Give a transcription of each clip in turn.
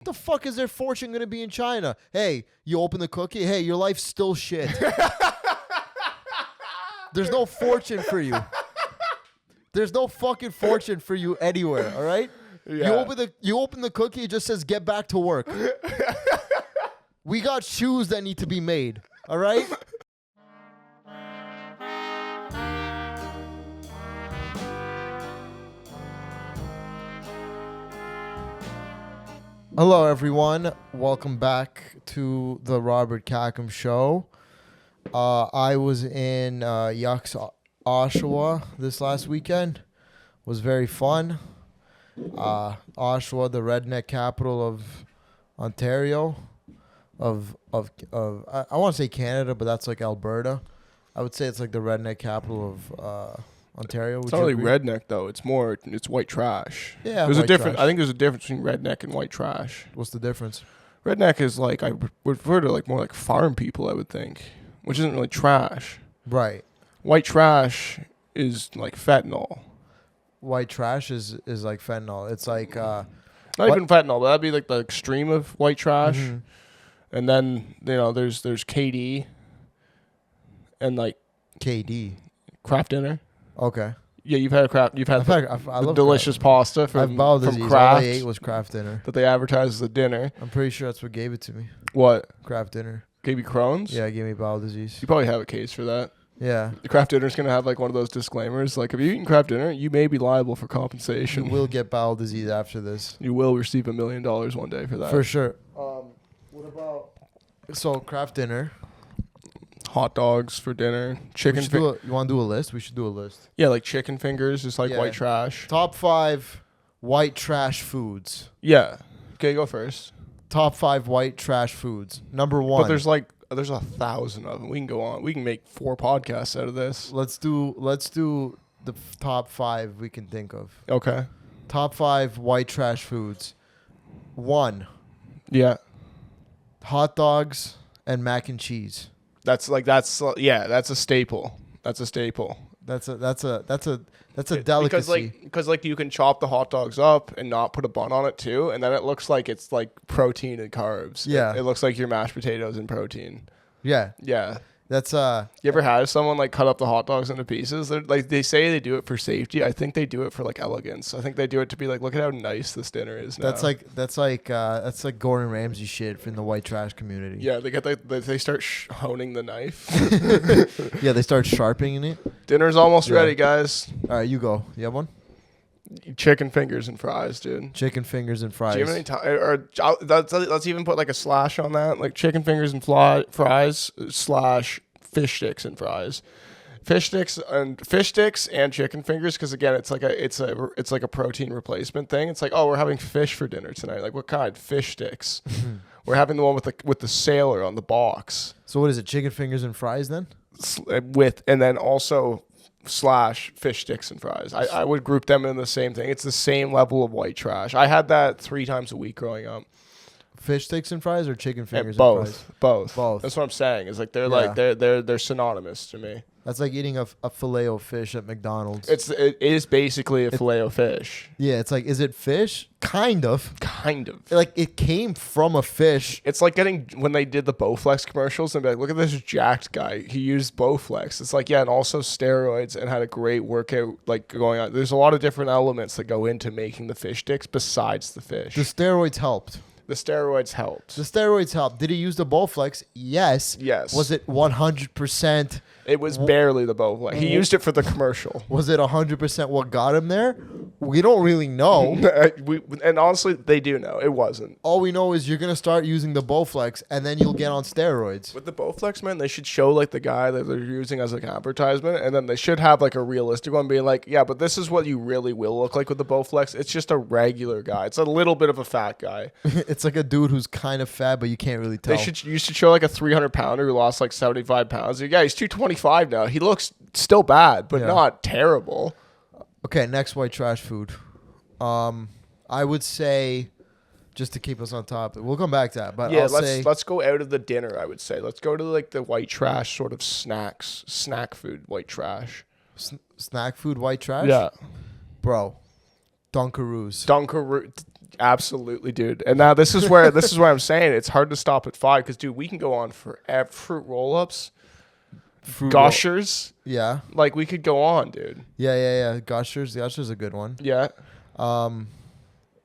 The fuck is their fortune going to be in China? Hey, you open the cookie. Hey, your life's still shit. There's no fortune for you. There's no fucking fortune for you anywhere, all right? Yeah. You open the cookie, it just says get back to work. We got shoes that need to be made, all right? Hello, everyone. Welcome back to the Robert Khakham Show. I was in Yucks, Oshawa this last weekend. It was very fun. Oshawa, the redneck capital of Ontario, of I want to say Canada, but that's like Alberta. I would say it's like the redneck capital of Ontario. It's not really redneck though. It's white trash. Yeah, there's a white difference. trash. I think there's a difference between redneck and white trash. What's the difference? Redneck is like I would refer to like more like farm people. I would think, which isn't really trash. Right. White trash is like fentanyl. White trash is like fentanyl. It's like Not even fentanyl, but that'd be like the extreme of white trash. Mm-hmm. And then there's KD and like KD. Kraft Dinner. Okay. Yeah, you've had I the love delicious pasta I've from bowel disease. All I Kraft ate was Kraft Dinner. that they advertise as a dinner. I'm pretty sure that's what gave it to me. What? Kraft Dinner. Gave you Crohn's? Yeah, it gave me bowel disease. You probably have a case for that. Yeah. The Kraft Dinner's going to have like one of those disclaimers. Like, if you eaten Kraft Dinner, you may be liable for You compensation. will get bowel disease after this. You will receive $1 million one day for that. For sure. What about... So, Kraft Dinner. Hot dogs for dinner. Chicken You want to do a list? We should do a list. Yeah, like chicken fingers, just like Yeah. white trash. Top 5 white trash foods. Yeah. Okay, go first. Top 5 white trash foods. Number 1. But there's 1,000 of them. We can go on. We can make 4 podcasts out of this. Let's do the top 5 we can think of. Okay. Top 5 white trash foods. 1. Yeah. Hot dogs and mac and cheese. That's a staple. That's a staple. That's a delicacy. Because you can chop the hot dogs up and not put a bun on it too, and then it looks like it's like protein and carbs. Yeah. It looks like your mashed potatoes and protein. Yeah. Yeah. That's You ever had someone like cut up the hot dogs into pieces? They're, like, they say they do it for safety. I think they do it for like elegance. I think they do it to be like, look at how nice this dinner is now. that's like Gordon Ramsay shit from the white trash community. Yeah, they start honing the knife. Yeah, they start sharpening it. Dinner's almost Yeah. ready, guys. All right, you go. You have one? Chicken fingers and fries, dude. Chicken fingers and fries. Do you have any time? Or let's even put like a slash on that, like chicken fingers and fries / fish sticks and fries. Fish sticks and chicken fingers, because again, it's like a protein replacement thing. It's like, oh, we're having fish for dinner tonight. Like, what kind? Fish sticks. We're having the one with the sailor on the box. So what is it? Chicken fingers and fries then? And then also / fish sticks and fries. I would group them in the same thing. It's the same level of white trash. I had that 3 times a week growing up. Fish sticks and fries or chicken fingers both, and fries? Both. That's what I'm saying. Is like they're Yeah. like they're synonymous to me. That's like eating a filet of fish at McDonald's. It is basically a filet of fish. Yeah, it's like, is it fish? Kind of. Kind of. Like, it came from a fish. It's like when they did the Bowflex commercials and be like, look at this jacked guy. He used Bowflex. It's like, yeah, and also steroids, and had a great workout like going on. There's a lot of different elements that go into making the fish sticks besides the fish. The steroids helped. The steroids helped. The steroids helped. Did he use the Bowflex? Yes. Yes. Was it 100%? It was barely the Bowflex. He used it for the commercial. Was it 100% what got him there? We don't really know. And honestly, they do know. It wasn't. All we know is you're going to start using the Bowflex, and then you'll get on steroids. With the Bowflex, man, they should show like the guy that they're using as like an advertisement, and then they should have like a realistic one being like, yeah, but this is what you really will look like with the Bowflex. It's just a regular guy. It's a little bit of a fat guy. It's like a dude who's kind of fat, but you can't really tell. You should show like a 300-pounder who lost like 75 pounds. Yeah, he's 225 now. He looks still bad, but not terrible. Okay, next white trash food. I would say, just to keep us on topic, we'll come back to that. But yeah, let's let's go out of the dinner. I would say let's go to like the white trash sort of snack food, white trash. Snack food, white trash. Yeah, bro, Dunkaroos. Absolutely, dude. And now this is where I'm saying it's hard to stop at 5 because, dude, we can go on for fruit roll-ups, gushers. Yeah. Like, we could go on, dude. Yeah. Gushers. Gushers a good one. Yeah.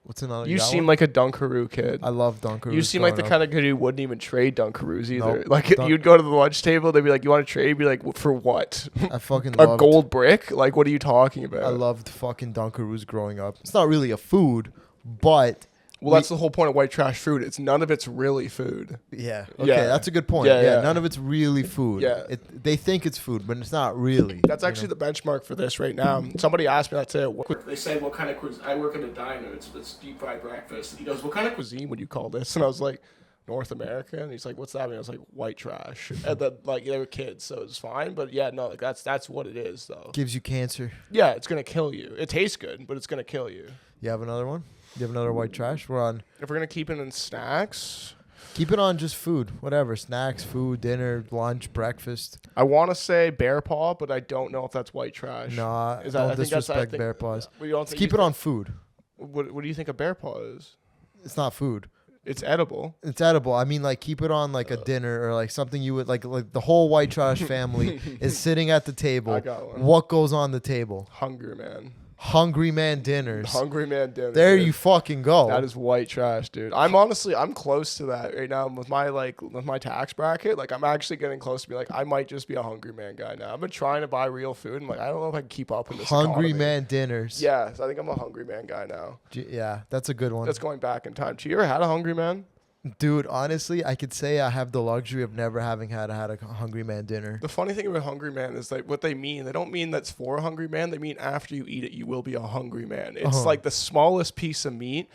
What's another? You seem like a Dunkaroo kid. I love Dunkaroos. You seem like the kind of kid who wouldn't even trade Dunkaroos either. Nope. Like, you'd go to the lunch table, they'd be like, "You want to trade?" You'd be like, "For what?" I fucking a gold brick? Like, what are you talking about? I loved fucking Dunkaroos growing up. It's not really a food, but that's the whole point of white trash food. It's none of it's really food. Yeah. Okay, Yeah. that's a good point. Yeah. None of it's really food. Yeah. They think it's food, but it's not really. That's actually the benchmark for this right now. Somebody asked me that today. They say, "What kind of cuisine?" I work at a diner. It's deep fried breakfast. And he goes, "What kind of cuisine would you call this?" And I was like, "North America." And he's like, "What's that mean?" I was like, "White trash." And then, like, they were kids, so it's fine. But yeah, no, like that's what it is, though. Gives you cancer. Yeah, it's gonna kill you. It tastes good, but it's gonna kill you. You have another one? You have another white trash? We're on. If we're gonna keep it in snacks, Keep it on just food, whatever. Snacks, food, dinner, lunch, breakfast. I want to say bear paw, but I don't know if that's white trash. Nah, Is don't I think disrespect think- bear paws. We don't Let's think keep you it on food. What do you think a bear paw is? It's not food. It's edible. It's edible. I mean, like, keep it on like a dinner or like something you would like the whole white trash family is sitting at the table. I got one. What goes on the table? Hungry man. Hungry man dinners. Hungry man dinner. There dude. you fucking go. That is white trash, dude. I'm close to that right now with my tax bracket. Like, I'm actually getting close to be like, I might just be a hungry man guy now. I've been trying to buy real food and like, I don't know if I can keep up in this Hungry economy. man dinners. Yeah, so I think I'm a hungry man guy now. Yeah, that's a good one. That's going back in time. You ever had a hungry man? Dude, honestly, I could say I have the luxury of never having had a hungry man dinner. The funny thing about hungry man is like what they mean. They don't mean that's for a hungry man. They mean after you eat it, you will be a hungry man. It's like the smallest piece of meat.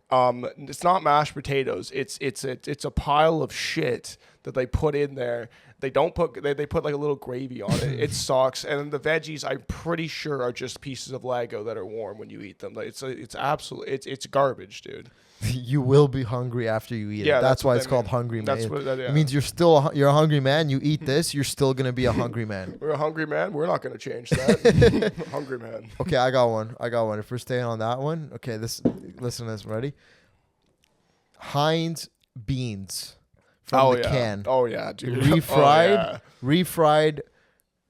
It's not mashed potatoes. It's a pile of shit that they put in there. They don't put they put like a little gravy on it. It sucks. And then the veggies, I'm pretty sure, are just pieces of Lego that are warm when you eat them. Like it's garbage, dude. You will be hungry after you eat it. That's why it's called hungry man. That's what that is. It means you're a hungry man. You eat this, you're still gonna be a hungry man. We're a hungry man. We're not gonna change that. Hungry man. Okay, I got one. If we're staying on that one, okay. Listen to this. Ready? Heinz beans from the can. Oh yeah, dude. Refried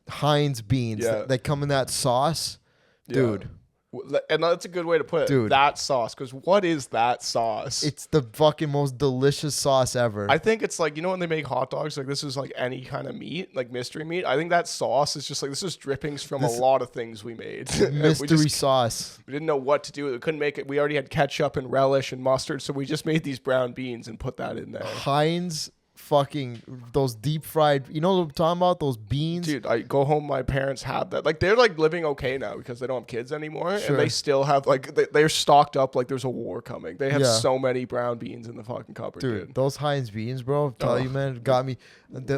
Heinz beans. Yeah. They come in that sauce, dude. Yeah. And that's a good way to put it. Dude. That sauce. Because what is that sauce? It's the fucking most delicious sauce ever. I think it's like, you know when they make hot dogs, like this is like any kind of meat, like mystery meat? I think that sauce is just like, this is drippings from a lot of things we made. Mystery sauce. We didn't know what to do with it. We couldn't make it. We already had ketchup and relish and mustard, so we just made these brown beans and put that in there. Heinz fucking those deep fried, you know what I'm talking about, those beans. Dude, I go home, my parents have that. Like, they're like living okay now because they don't have kids anymore. Sure. And they still have like they're stocked up like there's a war coming. They have so many brown beans in the fucking cupboard, dude. Those Heinz beans, bro, tell you, man, got me.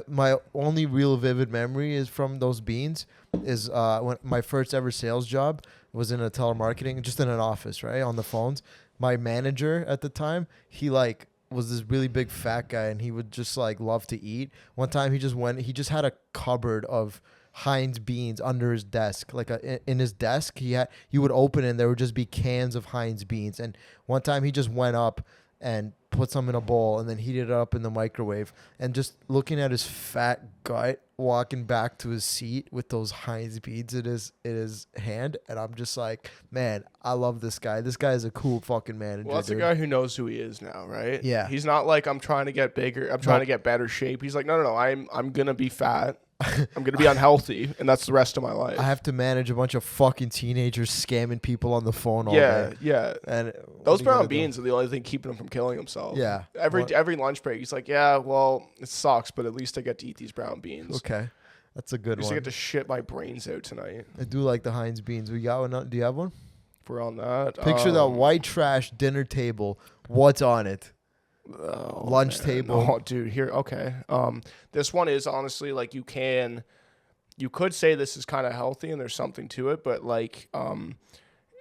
My only real vivid memory is from those beans is when my first ever sales job was in a telemarketing, just in an office, right, on the phones. My manager at the time, he like was this really big fat guy, and he would just like love to eat. One time he just had a cupboard of Heinz beans under his desk, like in his desk. You would open it and there would just be cans of Heinz beans. And one time he just went up and put some in a bowl and then heated it up in the microwave, and just looking at his fat gut walking back to his seat with those Heinz beans in his hand, and I'm just like, man, I love this guy. This guy is a cool fucking manager. Well, that's a guy who knows who he is now, right? Yeah. He's not like, I'm trying to get bigger. I'm trying to get better shape. He's like, no. I'm gonna be fat. I'm gonna be unhealthy, and that's the rest of my life. I have to manage a bunch of fucking teenagers scamming people on the phone all day. Yeah. And Those brown beans are the only thing keeping him from killing himself. Yeah. Every lunch break, he's like, yeah, well, it sucks, but at least I get to eat these brown beans. Okay. That's a good At least one. I get to shit my brains out tonight. I do like the Heinz beans. We got one. Do you have one? If we're on that. Picture that white trash dinner table. What's on it? Lunch table. Oh, dude, here. Okay. This one is honestly like you could say this is kind of healthy and there's something to it, but like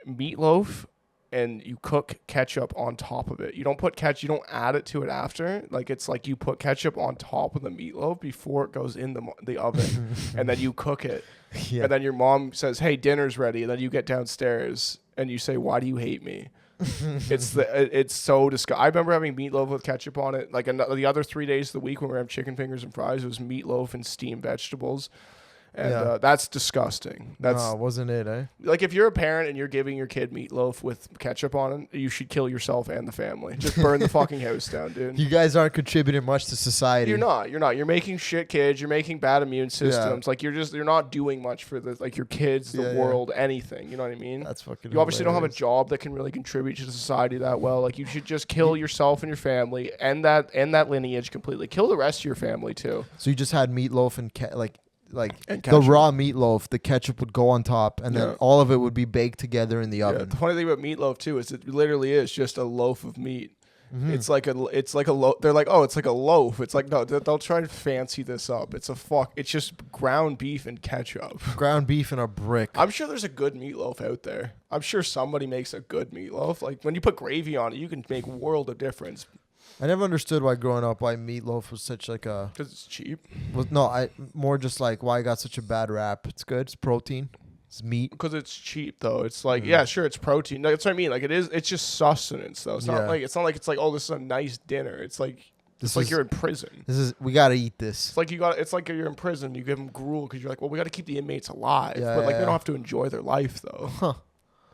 meatloaf, and you cook ketchup on top of it. You don't put ketchup, you don't add it to it after. Like, it's like you put ketchup on top of the meatloaf before it goes in the oven, and then you cook it. Yeah. And then your mom says, hey, dinner's ready. And then you get downstairs and you say, why do you hate me? It's so disgusting. I remember having meatloaf with ketchup on it. Like the other 3 days of the week when we were having chicken fingers and fries, it was meatloaf and steamed vegetables. And that's disgusting. That's wasn't it, eh? like if you're a parent and you're giving your kid meatloaf with ketchup on it, you should kill yourself and the family. Just burn the fucking house down, dude. You guys aren't contributing much to society. You're not. You're making shit kids. You're making bad immune systems. Like you're not doing much for your kids, the world, anything. You know what I mean? That's fucking. You obviously don't have a job that can really contribute to society that well. Like you should just kill yourself and your family, and that lineage completely. Kill the rest of your family too. So you just had meatloaf and And the raw meatloaf, the ketchup would go on top, and then all of it would be baked together in the oven. The funny thing about meatloaf too is it literally is just a loaf of meat. Mm-hmm. It's like a loaf. They're like, oh, it's like a loaf. It's like, no, they'll try to fancy this up. It's just ground beef and ketchup. Ground beef in a brick. I'm sure there's a good meatloaf out there. I'm sure somebody makes a good meatloaf. Like when you put gravy on it, you can make a world of difference. I never understood why growing up why meatloaf was such like a. Because it's cheap. I more just like why it got such a bad rap. It's good. It's protein. It's meat. Because it's cheap though. It's like yeah, sure, it's protein. No, that's what I mean. Like it is. It's just sustenance though. It's not like it's like oh, this is a nice dinner. It's like you're in prison. We gotta eat this. It's like you're in prison. You give them gruel because you're like, well, we got to keep the inmates alive. But they don't have to enjoy their life though. Huh.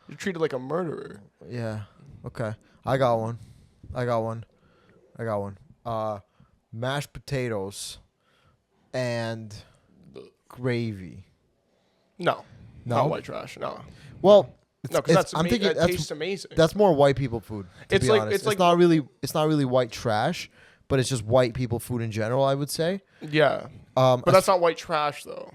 You're treated like a murderer. Yeah. Okay. I got one. Mashed potatoes and gravy. No. Not white trash. No. Well, because that tastes amazing. That's more white people food. It's not really white trash, but it's just white people food in general, I would say. Yeah. But that's not white trash though.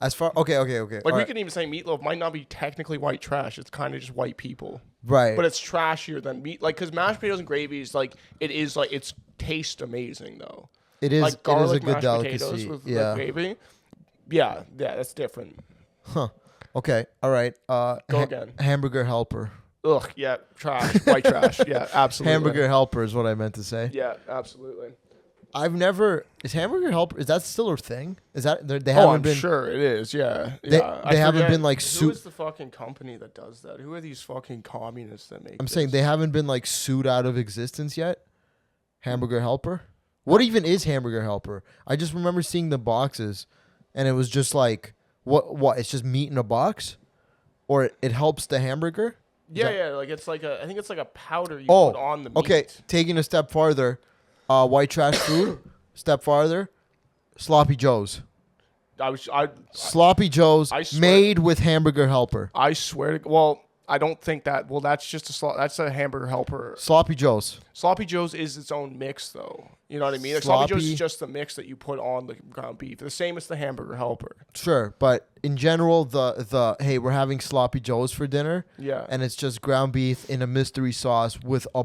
Okay. Like we can even say meatloaf might not be technically white trash. It's kind of just white people. Right. But it's trashier than meat. Like, because mashed potatoes and gravy is like, it's tastes amazing though. It is. Like garlic it is a good mashed delicacy. potatoes with gravy. Yeah, that's different. Huh. Okay. All right. Go again. Hamburger helper. Ugh. Yeah. Trash. White trash. Yeah. Absolutely. Hamburger helper is what I meant to say. Yeah. Absolutely. Is hamburger helper? Is that still a thing? Is that they haven't been? I'm sure it is. Yeah. They haven't been like Who is the fucking company that does that? Who are these fucking communists that make? I'm saying they haven't been like sued out of existence yet. Hamburger helper. What even is hamburger helper? I just remember seeing the boxes, and it was just like what? It's just meat in a box, or it helps the hamburger. Yeah. Like I think it's like a powder you put on the meat. Okay. Taking a step farther. White trash food. Step farther, sloppy joes. Sloppy joes made with hamburger helper. I swear to. Well, I don't think that. Well, that's just that's a hamburger helper. Sloppy joes. Sloppy joes is its own mix, though. You know what I mean? Like, sloppy joes is just the mix that you put on the ground beef. The same as the hamburger helper. Sure, but in general, the hey, we're having sloppy joes for dinner. Yeah, and it's just ground beef in a mystery sauce with a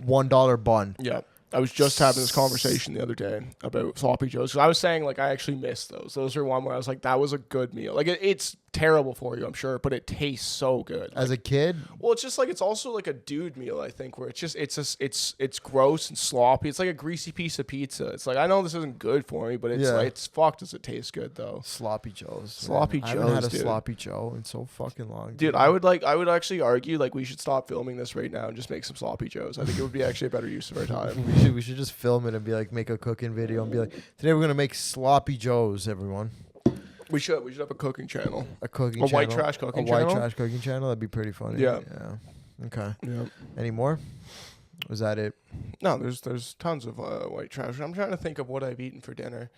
$1 bun. Yeah. I was just having this conversation the other day about sloppy joes. Because I was saying, like, I actually missed those. Those are one where I was like, that was a good meal. Like, it's terrible for you, I'm sure, but it tastes so good. As a kid? Well, it's just like, it's also like a dude meal, I think, where it's gross and sloppy. It's like a greasy piece of pizza. It's like, I know this isn't good for me, but it's like, it's fuck does it taste good, though. Sloppy joes. Sloppy joes, I haven't had a sloppy joe in so fucking long. Dude, I would actually argue, like, we should stop filming this right now and just make some sloppy joes. I think it would be actually a better use of our time. We should just film it and be like, make a cooking video and be like, today we're going to make sloppy joes, everyone. We should have a cooking channel. A cooking channel. White trash cooking channel. A white trash cooking channel. That'd be pretty funny. Yeah. Okay. Yeah. Any more? Was that it? No, there's tons of white trash. I'm trying to think of what I've eaten for dinner.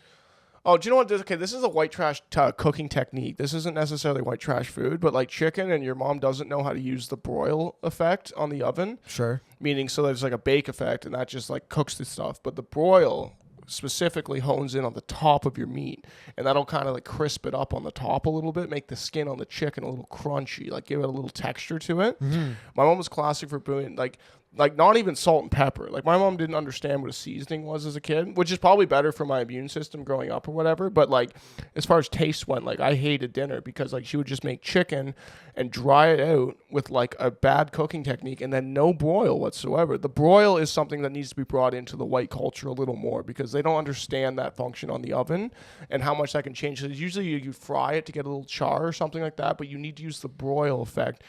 Oh, do you know what? Okay, this is a white trash cooking technique. This isn't necessarily white trash food, but like chicken, and your mom doesn't know how to use the broil effect on the oven. Sure. Meaning, so there's like a bake effect, and that just like cooks the stuff. But the broil specifically hones in on the top of your meat, and that'll kind of like crisp it up on the top a little bit, make the skin on the chicken a little crunchy, like give it a little texture to it. Mm-hmm. My mom was classic for doing like like not even salt and pepper. Like my mom didn't understand what a seasoning was as a kid, which is probably better for my immune system growing up or whatever. But like as far as taste went, like I hated dinner because like she would just make chicken and dry it out with like a bad cooking technique and then no broil whatsoever. The broil is something that needs to be brought into the white culture a little more because they don't understand that function on the oven and how much that can change. So usually you fry it to get a little char or something like that, but you need to use the broil effect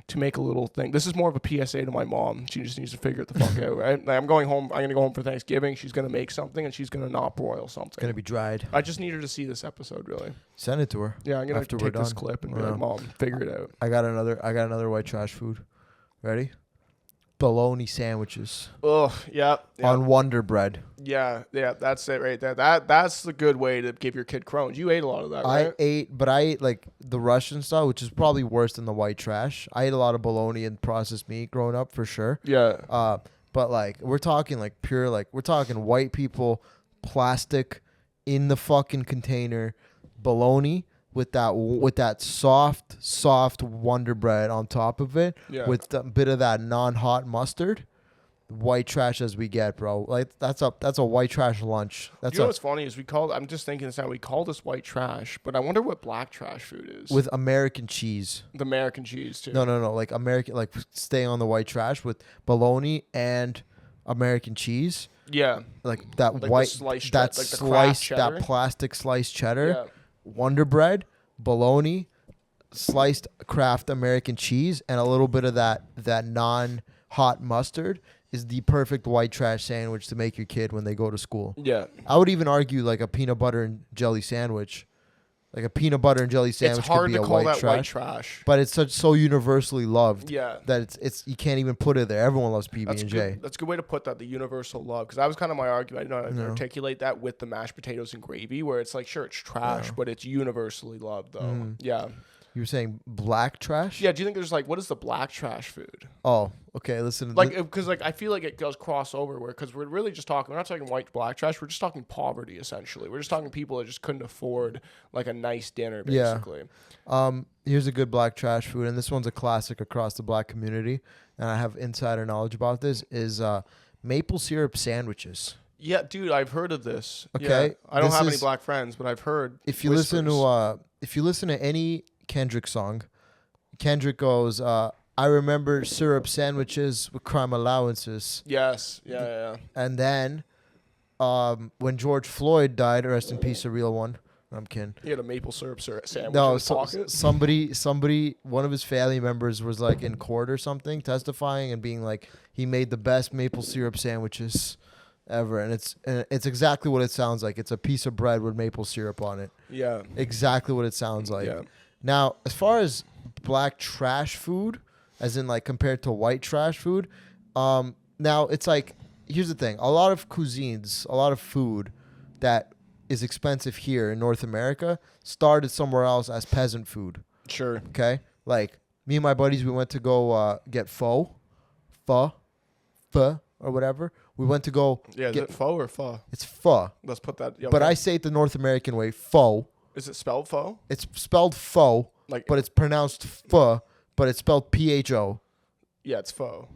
to make a little thing. This is more of a PSA to my mom. She just needs to figure it the fuck out, right? Like I'm going home. I'm going to go home for Thanksgiving. She's going to make something and she's going to not broil something. It's gonna be dried. I just need her to see this episode, really. Send it to her. Yeah, I'm going to take this done. clip and be like, Mom, figure it out. I got another white trash food. Ready? Bologna sandwiches Ugh, yeah. on Wonder Bread. Yeah, that's it right there. That's the good way to give your kid Crohn's. You ate a lot of that, right? I ate like the Russian style, which is probably worse than the white trash. I ate a lot of bologna and processed meat growing up for sure. Yeah. But like we're talking like pure, like we're talking white people, plastic in the fucking container, bologna with that soft Wonder Bread on top of it, Yeah. with a bit of that non-hot mustard. White trash as we get, bro. Like that's a white trash lunch. That's You know what's funny is I'm just thinking this now, we call this white trash, but I wonder what black trash food is. with American cheese. the American cheese too. No, like American, like stay on the white trash with bologna and American cheese. Yeah. Like that Like the white, sliced that like the Kraft cheddar? that plastic sliced cheddar, Yeah. Wonder Bread, bologna, sliced Kraft American cheese, and a little bit of that non-hot mustard is the perfect white trash sandwich to make your kid when they go to school. Yeah. I would even argue like a peanut butter and jelly sandwich. Like a peanut butter and jelly sandwich It's hard could be to a call white that trash, white trash. but it's so universally loved Yeah. that it's you can't even put it there. Everyone loves PB That's and good. J. That's a good way to put that. The universal love, because that was kind of my argument. I didn't know how to No. articulate that with the mashed potatoes and gravy, where it's like, sure, it's trash, but it's universally loved, though. Yeah, You were saying black trash? yeah. Do you think there's like, what is the black trash food? Oh, okay. Listen. Like, because like I feel like it does cross over, where because we're really just talking. We're not talking white black trash. We're just talking poverty, essentially. We're just talking people that just couldn't afford like a nice dinner, Yeah. basically. Here's a good black trash food, and this one's a classic across the black community, and I have insider knowledge about this, is maple syrup sandwiches. Yeah, dude, I've heard of this. Okay, Yeah. I don't this have any is- black friends, but I've heard. If you listen to any Kendrick song, Kendrick goes, I remember syrup sandwiches with crime allowances. Yes. Yeah. And then when George Floyd died, rest in peace, a real one. I'm kidding. He had a maple syrup sandwich in No, his pocket. somebody, one of his family members was like in court or something, testifying and being like, he made the best maple syrup sandwiches ever, and it's exactly what it sounds like. It's a piece of bread with maple syrup on it. Yeah. Exactly what it sounds like. Yeah. Now, as far as black trash food, as in like compared to white trash food, now it's like, here's the thing: a lot of cuisines, a lot of food that is expensive here in North America started somewhere else as peasant food. Sure. Okay, like me and my buddies, we went to go get pho, or whatever. We went to go. Yeah. Is get, it pho or pho? It's pho, Let's put that. Yeah, but okay. I say it the North American way, pho. Is it spelled pho? It's spelled pho, Like, but it's pronounced pho, but it's spelled pho. yeah, it's pho.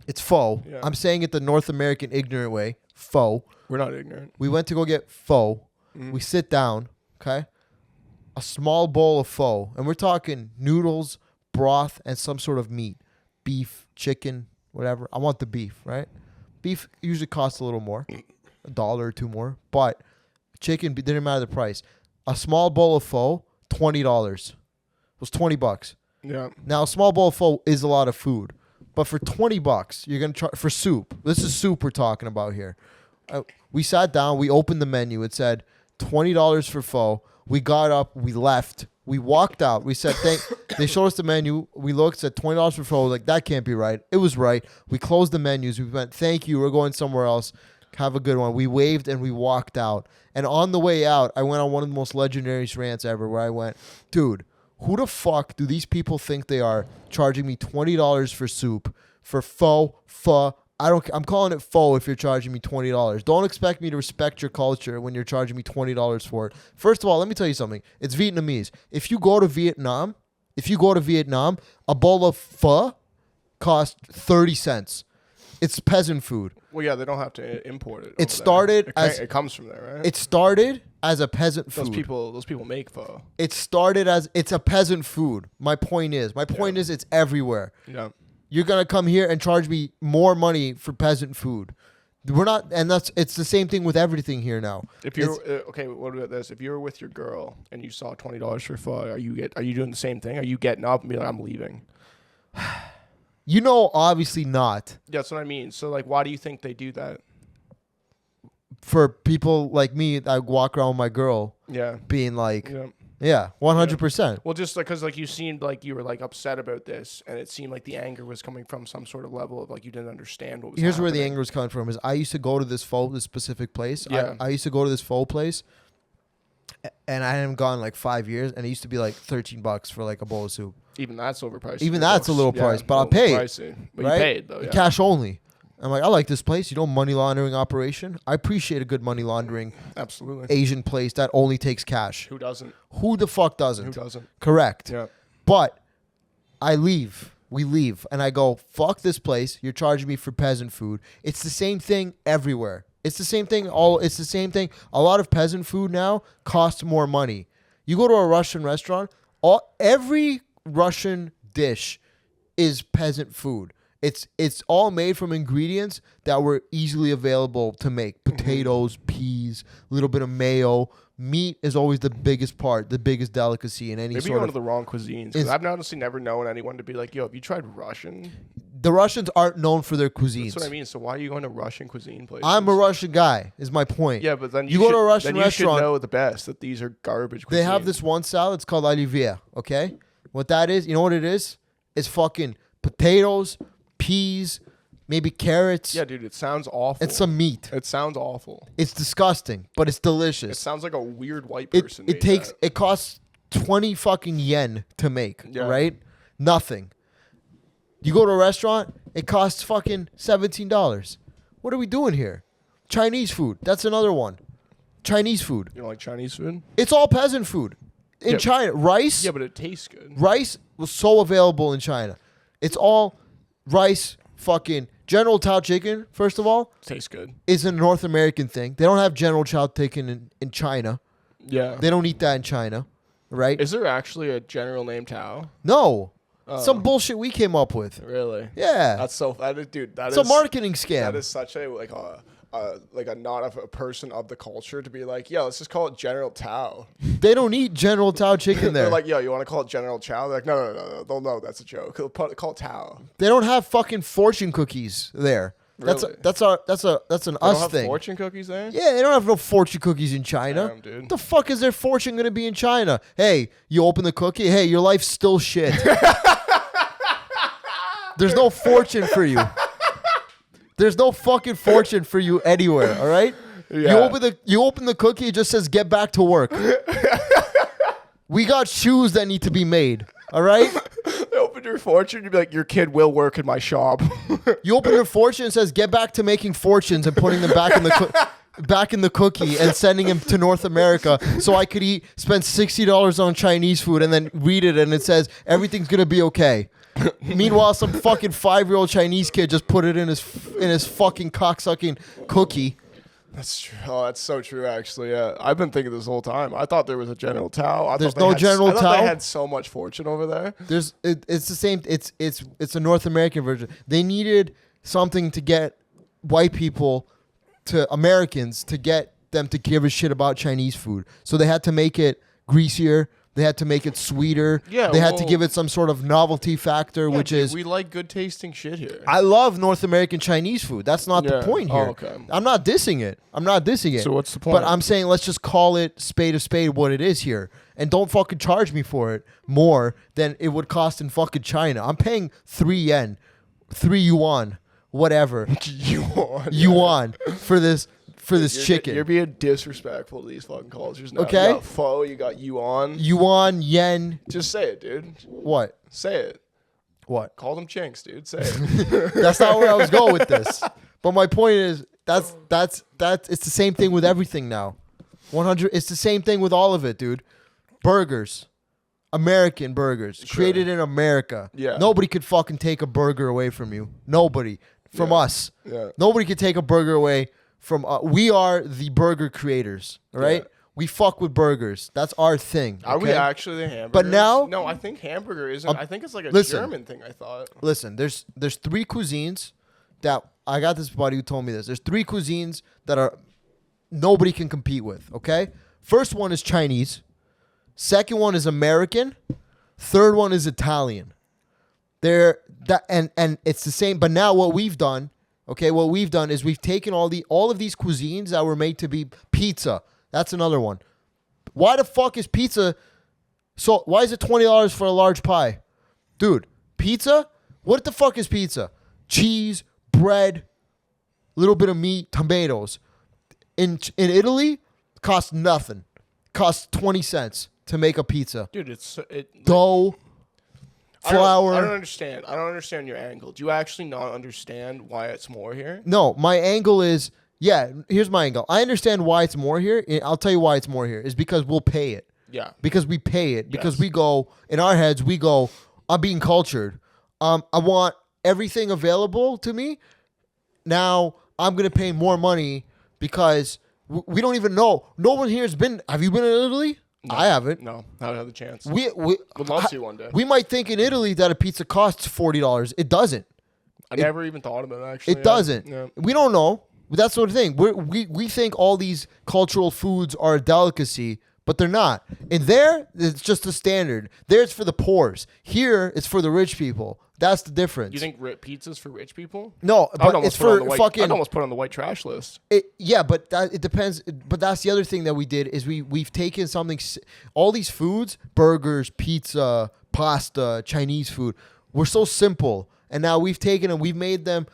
It's pho. Yeah. I'm saying it the North American ignorant way, pho. We're not ignorant. We went to go get pho. Mhm. We sit down, okay? A small bowl of pho, and we're talking noodles, broth, and some sort of meat. Beef, chicken, whatever. I want the beef, right? Beef usually costs a little more, $1 or $2 more, but chicken didn't matter the price. A small bowl of pho, $20. It was $20. Yeah. Now, a small bowl of pho is a lot of food, but for $20, you're gonna try for soup. This is soup we're talking about here. We sat down, we opened the menu. It said $20 for pho. We got up, we left, we walked out. We said they showed us the menu. We looked, said $20 for pho. Like, that can't be right. It was right. We closed the menus. We went, thank you. We're going somewhere else. Have a good one. We waved and we walked out. And on the way out, I went on one of the most legendary rants ever, where I went, dude, who the fuck do these people think they are, charging me $20 for soup, for pho? I'm calling it pho if you're charging me $20. Don't expect me to respect your culture when you're charging me $20 for it. First of all, let me tell you something. It's Vietnamese. If you go to Vietnam, a bowl of pho costs 30 cents. It's peasant food. Well, yeah, they don't have to import it. It started as it comes from there, right? It started as a peasant food. Those people make pho. It started as it's a peasant food. My point is it's everywhere. Yeah. You're gonna come here and charge me more money for peasant food. We're not, and it's the same thing with everything here now. If you're okay, what about this? If you were with your girl and you saw $20 for pho, are you doing the same thing? Are you getting up and be like, I'm leaving? You know, obviously not. Yeah, that's what I mean. So, like, why do you think they do that? For people like me, I walk around with my girl, being like, yeah, 100%. Well, just because like you seemed like you were like upset about this, and it seemed like the anger was coming from some sort of level of like you didn't understand what was. Here's where the anger was coming from: is I used to go to this specific place. Yeah. I used to go to this pho place, and I hadn't gone in like 5 years, and it used to be like $13 for like a bowl of soup. Even that's overpriced. Even that's a little price, but I paid. Pricey. But right? you paid though. Yeah. Cash only. I'm like, I like this place. You know, money laundering operation. I appreciate a good money laundering absolutely Asian place that only takes cash. Who doesn't? Who the fuck doesn't? Who doesn't? Correct. Yeah. But I leave. We leave. And I go, fuck this place. You're charging me for peasant food. It's the same thing everywhere. It's the same thing. It's the same thing. A lot of peasant food now costs more money. You go to a Russian restaurant, every Russian dish is peasant food. It's all made from ingredients that were easily available to make. Potatoes, peas, a little bit of mayo. Meat is always the biggest part, the biggest delicacy in any Maybe sort you're of... one of the wrong cuisines. Because I've honestly never known anyone to be like, yo, have you tried Russian? The Russians aren't known for their cuisines. That's what I mean. So why are you going to Russian cuisine places? I'm a Russian guy, is my point. Yeah, but then you go to a Russian restaurant... you should know the best, that these are garbage cuisines. They have this one salad, it's called olivia, okay? What that is, you know what it is? It's fucking potatoes, peas, maybe carrots. Yeah, dude, it sounds awful. It's some meat. It sounds awful. It's disgusting, but it's delicious. It sounds like a weird white person. It costs 20 fucking yen to make, right? Nothing. You go to a restaurant, it costs fucking $17. What are we doing here? Chinese food. That's another one. Chinese food. You don't like Chinese food? It's all peasant food. In China, rice. Yeah, but it tastes good. Rice was so available in China. It's all rice, fucking General Tao chicken, first of all. Tastes good. Is a North American thing. They don't have General Tao chicken in China. Yeah. They don't eat that in China, right? Is there actually a general named Tao? No. Some bullshit we came up with. Really? Yeah. That's so... dude, it's a marketing scam. That is such a, not of a person of the culture to be like, yeah, let's just call it General Tao. They don't eat General Tao chicken there. They're like, yo, you want to call it General Chow? They're like, no. They'll know that's a joke. Call it Tao. They don't have fucking fortune cookies there. Really? That's an us have thing. Fortune cookies there? Yeah, they don't have no fortune cookies in China. Damn, dude. What the fuck is their fortune gonna be in China? Hey, you open the cookie. Hey, your life's still shit. There's no fortune for you. There's no fucking fortune for you anywhere. All right. Yeah. You open the cookie. It just says get back to work. We got shoes that need to be made. All right. Open your fortune. You'd be like, your kid will work in my shop. You open your fortune. It says get back to making fortunes and putting them back in the cookie and sending him to North America so I could spend $60 on Chinese food and then read it and it says everything's gonna be okay. Meanwhile, some fucking 5-year-old Chinese kid just put it in his fucking cocksucking cookie. That's true. Oh, that's so true. Actually, yeah. I've been thinking this whole time. I thought there was a General Tao. There's no General Tao. I thought they had so much fortune over there. It's the same. It's a North American version. They needed something to get white people to Americans to get them to give a shit about Chinese food. So they had to make it greasier. They had to make it sweeter. Yeah, they had to give it some sort of novelty factor, which is... We like good tasting shit here. I love North American Chinese food. That's not the point here. Oh, okay. I'm not dissing it. So what's the point? But I'm saying let's just call it spade of spade what it is here. And don't fucking charge me for it more than it would cost in fucking China. I'm paying 3 yen, 3 yuan, whatever. Yuan for this... chicken. You're being disrespectful to these fucking cultures now. Okay. You got pho, you got yuan. Yuan, yen. Just say it, dude. What? Say it. What? Call them chinks, dude. Say it. That's not where I was going with this. But my point is that's it's the same thing with everything now. 100 it's the same thing with all of it, dude. Burgers. American burgers. Created in America. Yeah. Nobody could fucking take a burger away from you. Nobody. from us. Yeah. Nobody can take a burger away from we are the burger creators, all right? Yeah. We fuck with burgers. That's our thing. Are we okay? actually the hamburgers? But now- no, I think hamburger isn't. I think it's like a listen. German thing. I thought. Listen, there's 3 cuisines that I got this buddy who told me this. There's 3 cuisines that are nobody can compete with, okay? First one is Chinese. Second one is American. Third one is Italian. And it's the same, but now what we've done, okay, is we've taken all of these cuisines that were made to be pizza. That's another one. Why the fuck is pizza so why is it $20 for a large pie? Dude, pizza? What the fuck is pizza? Cheese, bread, little bit of meat, tomatoes. In Italy, costs nothing. Costs 20 cents to make a pizza. Dude, Dough, flour. I don't understand. I don't understand your angle. Do you actually not understand why it's more here? No, my angle is, here's my angle. I understand why it's more here. I'll tell you why it's more here. Is because we'll pay it. Yeah. Because we pay it. Because Yes. we go, in our heads, we go, I'm being cultured. I want everything available to me. Now, I'm going to pay more money because we don't even know. No one here has been, have you been in Italy? No. I haven't. No, I haven't had the chance. We Would love to one day. We might think in Italy that a pizza costs $40. It doesn't. I never even thought of it, actually. It doesn't. Yeah. We don't know. That's the thing. We think all these cultural foods are a delicacy, but they're not. And there, it's just a standard. There, it's for the poors. Here, it's for the rich people. That's the difference. You think pizza's for rich people? No, I'd but almost it's put it on for the white- fucking. I'd almost put it on the white trash list. But it depends. But that's the other thing that we did is we've taken something. All these foods, burgers, pizza, pasta, Chinese food, were so simple, and now we've taken them. We've made them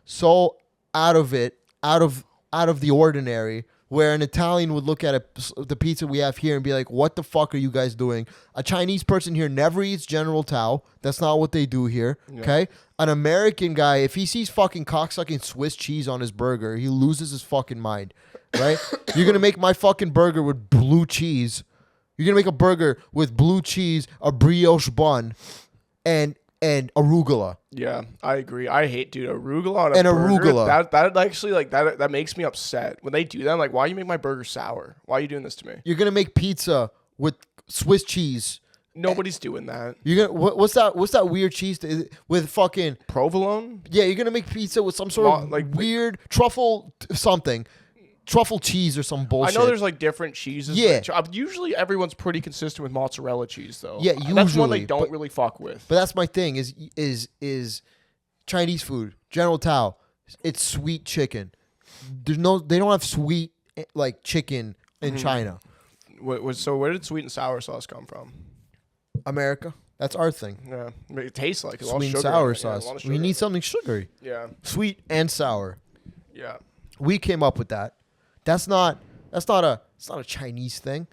so out of the ordinary. Where an Italian would look at the pizza we have here and be like, what the fuck are you guys doing? A Chinese person here never eats General Tao. That's not what they do here, okay? An American guy, if he sees fucking cocksucking Swiss cheese on his burger, he loses his fucking mind, right? You're going to make my fucking burger with blue cheese. You're going to make a burger with blue cheese, a brioche bun, and arugula. Yeah, I agree. I hate, dude, arugula on a And burger. arugula. That actually, like, that makes me upset. When they do that, I'm like, why you make my burger sour? Why are you doing this to me? You're going to make pizza with Swiss cheese. Nobody's doing that. You're gonna what's that weird cheese with fucking Provolone? yeah? You're gonna make pizza with some sort of weird truffle something, truffle cheese or some bullshit. I know there's like different cheeses. Yeah. Usually everyone's pretty consistent with mozzarella cheese though. Yeah, That's one they usually, don't really fuck with. but that's my thing is Chinese food. General Tao, it's sweet chicken. They don't have sweet like chicken in China. So where did sweet and sour sauce come from? America. That's our thing. Yeah, I mean, it tastes like it's Sweet and sour sauce. We need something sugary. Yeah, Sweet and sour. yeah. We came up with that. That's not a Chinese thing.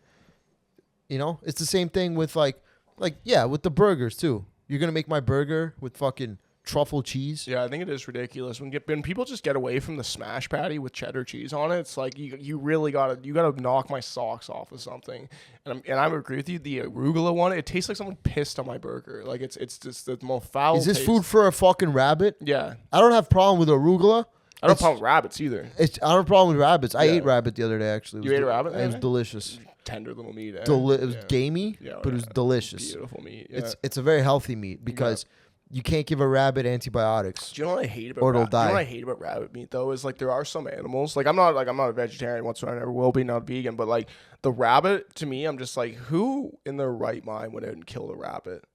You know, it's the same thing with with the burgers too. You're gonna make my burger with fucking truffle cheese. Yeah, I think it is ridiculous when people just get away from the smash patty with cheddar cheese on it. It's like you really gotta knock my socks off with something. And I agree with you. The arugula one, it tastes like someone pissed on my burger. Like it's just the most foul. Is this taste. food for a fucking rabbit? Yeah, I don't have a problem with arugula. I don't have a problem with rabbits either. I don't have a problem with rabbits. I Yeah. ate rabbit the other day actually. You ate a rabbit? It was Yeah. delicious. Tender little meat. Eh? It was Yeah. gamey, Yeah, but it was yeah. delicious. Beautiful meat. Yeah. It's a very healthy meat because you can't give a rabbit antibiotics. Do you know what I hate about Or it'll You know die. what I hate about rabbit meat though is like there are some animals I'm not a vegetarian whatsoever. I never will be, not vegan, but like the rabbit to me, I'm just like, who in their right mind would out and kill the rabbit?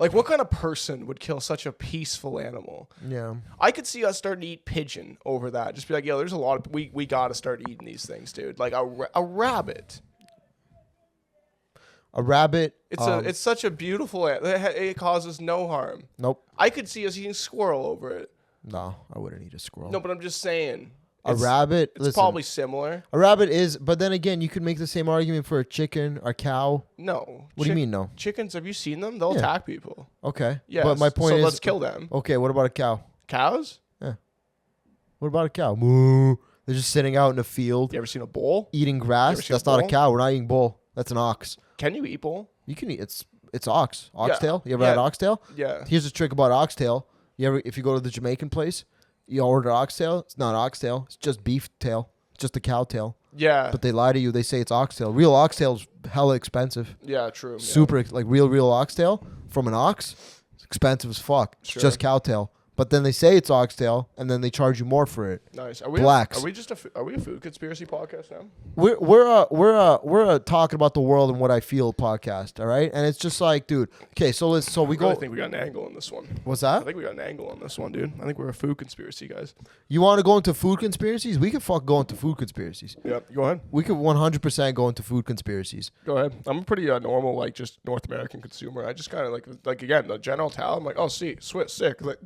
Like what kind of person would kill such a peaceful animal? Yeah. I could see us starting to eat pigeon over that. Just be like, yo, there's a lot of we got to start eating these things, dude. Like a rabbit. A rabbit. It's such a beautiful. It causes no harm. Nope. I could see us eating squirrel over it. No, I wouldn't eat a squirrel. No, but I'm just saying. A rabbit. It's probably similar. A rabbit is, but then again, you could make the same argument for a chicken, a cow. No. What do you mean no? Chickens, have you seen them? They'll Yeah. attack people. Okay. Yes. But my point so is, let's kill them. Okay, what about a cow? Cows? What about a cow? Moo. They're just sitting out in a field You ever seen a bull? eating You ever grass. seen a That's not a bull? cow. We're not eating bull. That's an ox. Can you eat bull? You can eat. It's ox. Oxtail. You ever had oxtail? Yeah. Here's the trick about oxtail. If you go to the Jamaican place, you order oxtail. It's not oxtail. It's just beef tail. It's just a cow tail. Yeah. But they lie to you. They say it's oxtail. Real oxtail's hella expensive. Yeah, true. Super like real oxtail from an ox. It's expensive as fuck. It's just cow tail. But then they say it's oxtail, and then they charge you more for it. Nice. Are we Blacks. Are we a food conspiracy podcast now? We're a talking about the world and what I feel podcast. All right, and it's just like, dude. Okay, so we I go. think we got an angle on this one. What's I that? think we got an angle on this one, dude. I think we're a food conspiracy, guys. You want to go into food conspiracies? We can fuck go into food conspiracies. Yep. Go ahead. We could 100% go into food conspiracies. Go ahead. I'm a pretty normal, like, just North American consumer. I just kind of like again the general towel. I'm like, oh, see, sick. Like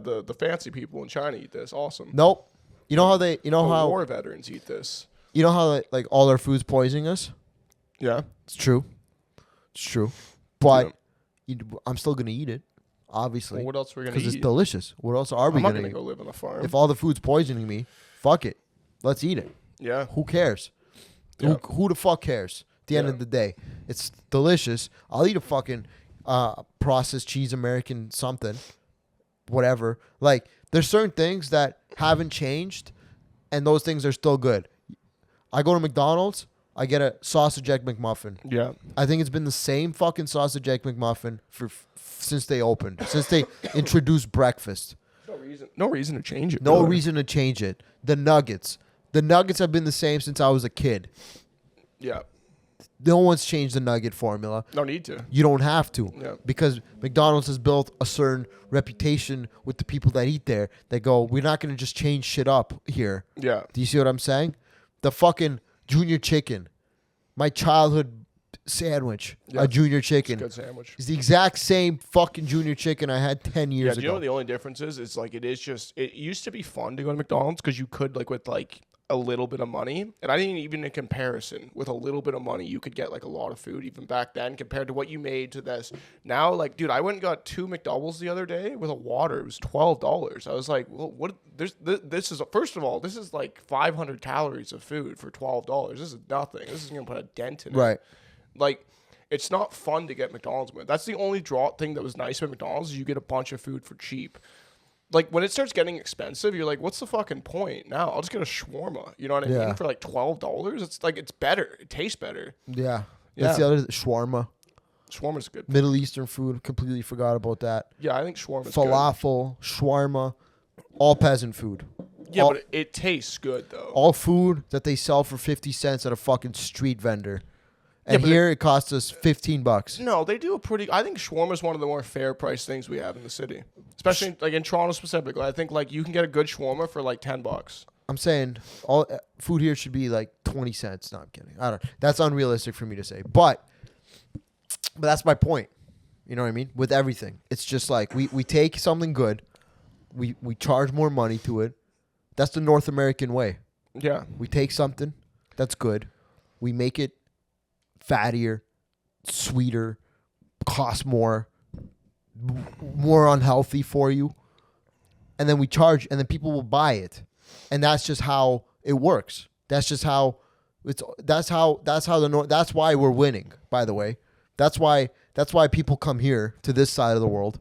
the fancy people in China eat this. Awesome. Nope. You know how how war veterans eat this. You know how like all our food's poisoning us? Yeah. It's true. It's true. But I'm still gonna eat it, obviously. Well, what else are we gonna eat? Because it's delicious. What else are we I'm not gonna gonna go live on a farm. If all the food's poisoning me, fuck it. Let's eat it. Yeah. Who cares? Yeah. Who the fuck cares? At the end of the day, it's delicious. I'll eat a fucking processed cheese, American something, whatever. Like, there's certain things that haven't changed, and those things are still good. I go to McDonald's, I get a sausage egg McMuffin. Yeah. I think it's been the same fucking sausage egg McMuffin since they opened, since they introduced breakfast. No reason to change it. No reason to change it. The nuggets have been the same since I was a kid. Yeah. No one's changed the nugget formula. No need to. You don't have to. Yeah. Because McDonald's has built a certain reputation with the people that eat there. They go, we're not going to just change shit up here. Yeah. Do you see what I'm saying? The fucking Junior Chicken, my childhood sandwich, a Junior Chicken. It's a good sandwich. It's the exact same fucking Junior Chicken I had 10 years ago. You know what the only difference is? It's like it used to be fun to go to McDonald's because you could, like, with like a little bit of money, and I think even in comparison, with a little bit of money, you could get like a lot of food even back then compared to what you made to this. Now, like, dude, I went and got 2 McDoubles the other day with a water. It was $12. I was like, well, what? This is first of all, this is like 500 calories of food for $12. This is nothing. This is gonna put a dent in it. Right. Like, it's not fun to get McDonald's with. That's the only thing that was nice about McDonald's is you get a bunch of food for cheap. Like, when it starts getting expensive, you're like, what's the fucking point? Now, I'll just get a shawarma. You know what I mean? For like $12, it's like, it's better. It tastes better. Yeah. That's the other, shawarma. Shawarma's good. Middle Eastern food. Completely forgot about that. Yeah, I think shawarma's Falafel, shawarma, all peasant food. Yeah, but it tastes good, though. All food that they sell for 50 cents at a fucking street vendor. And but here it costs us $15. No, they do I think shawarma is one of the more fair price things we have in the city. Especially like in Toronto specifically. I think like you can get a good shawarma for like $10. I'm saying all food here should be like 20 cents. No, I'm kidding. I don't. That's unrealistic for me to say. But that's my point. You know what I mean? With everything. It's just like we take something good, we charge more money to it. That's the North American way. Yeah. We take something that's good, we make it fattier, sweeter, cost more unhealthy for you, and then we charge, and then people will buy it, and that's just how it works. That's just how it's. That's why we're winning. By the way, that's why people come here to this side of the world.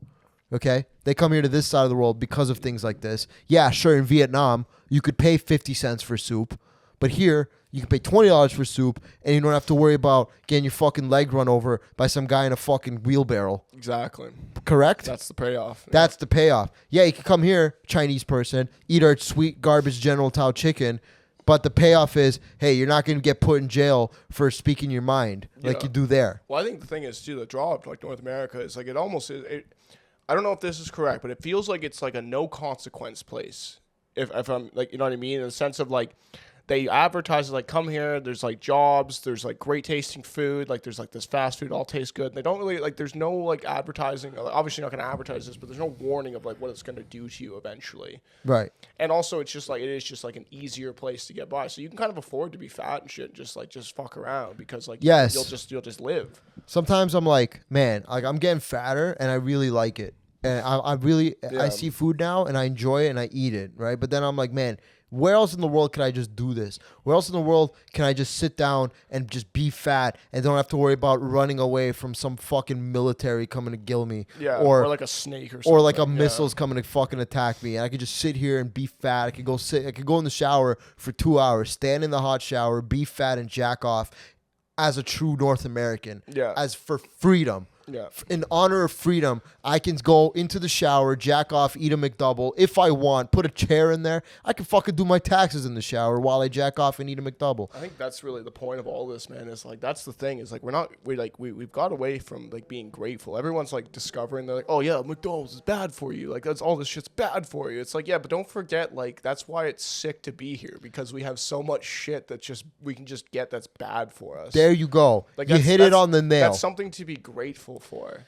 Okay, they come here to this side of the world because of things like this. Yeah, sure. In Vietnam, you could pay 50 cents for soup, but here you can pay $20 for soup, and you don't have to worry about getting your fucking leg run over by some guy in a fucking wheelbarrow. Exactly. Correct? That's the payoff. That's the payoff. Yeah, you can come here, Chinese person, eat our sweet garbage General Tao chicken, but the payoff is, hey, you're not going to get put in jail for speaking your mind like you do there. Well, I think the thing is, too, the draw of like North America is like it almost is. I don't know if this is correct, but it feels like it's like a no consequence place. If I'm like, you know what I mean? In the sense of like, they advertise like, come here, there's like jobs, there's like great tasting food, like there's like this fast food all tastes good. And they don't really like, there's no like advertising. Obviously, you're not going to advertise this, but there's no warning of like what it's going to do to you eventually. Right. And also, it's just like, it is just like an easier place to get by. So you can kind of afford to be fat and shit, and just fuck around because like, you'll just live. Sometimes I'm like, man, like I'm getting fatter and I really like it. and I really I Yeah. see food now and I enjoy it and I eat it, right? But then I'm like, man, where else in the world can I just do this? Where else in the world can I just sit down and just be fat and don't have to worry about running away from some fucking military coming to kill me? Yeah, Or like a snake or something. or like a Yeah. missile's coming to fucking attack me, and I could just sit here and be fat. I could go in the shower for 2 hours, stand in the hot shower, be fat and jack off, as a true North American. Yeah. As for freedom. Yeah. In honor of freedom, I can go into the shower, jack off, eat a McDouble if I want, put a chair in there. I can fucking do my taxes in the shower while I jack off and eat a McDouble. I think that's really the point of all this, man. Is like that's the thing. Is like we've got away from like being grateful. Everyone's like discovering they're like, oh yeah, McDonald's is bad for you. Like that's all this shit's bad for you. It's like yeah, but don't forget like that's why it's sick to be here because we have so much shit that just we can just get that's bad for us. There you go. Like You hit it on the nail. That's something to be grateful for.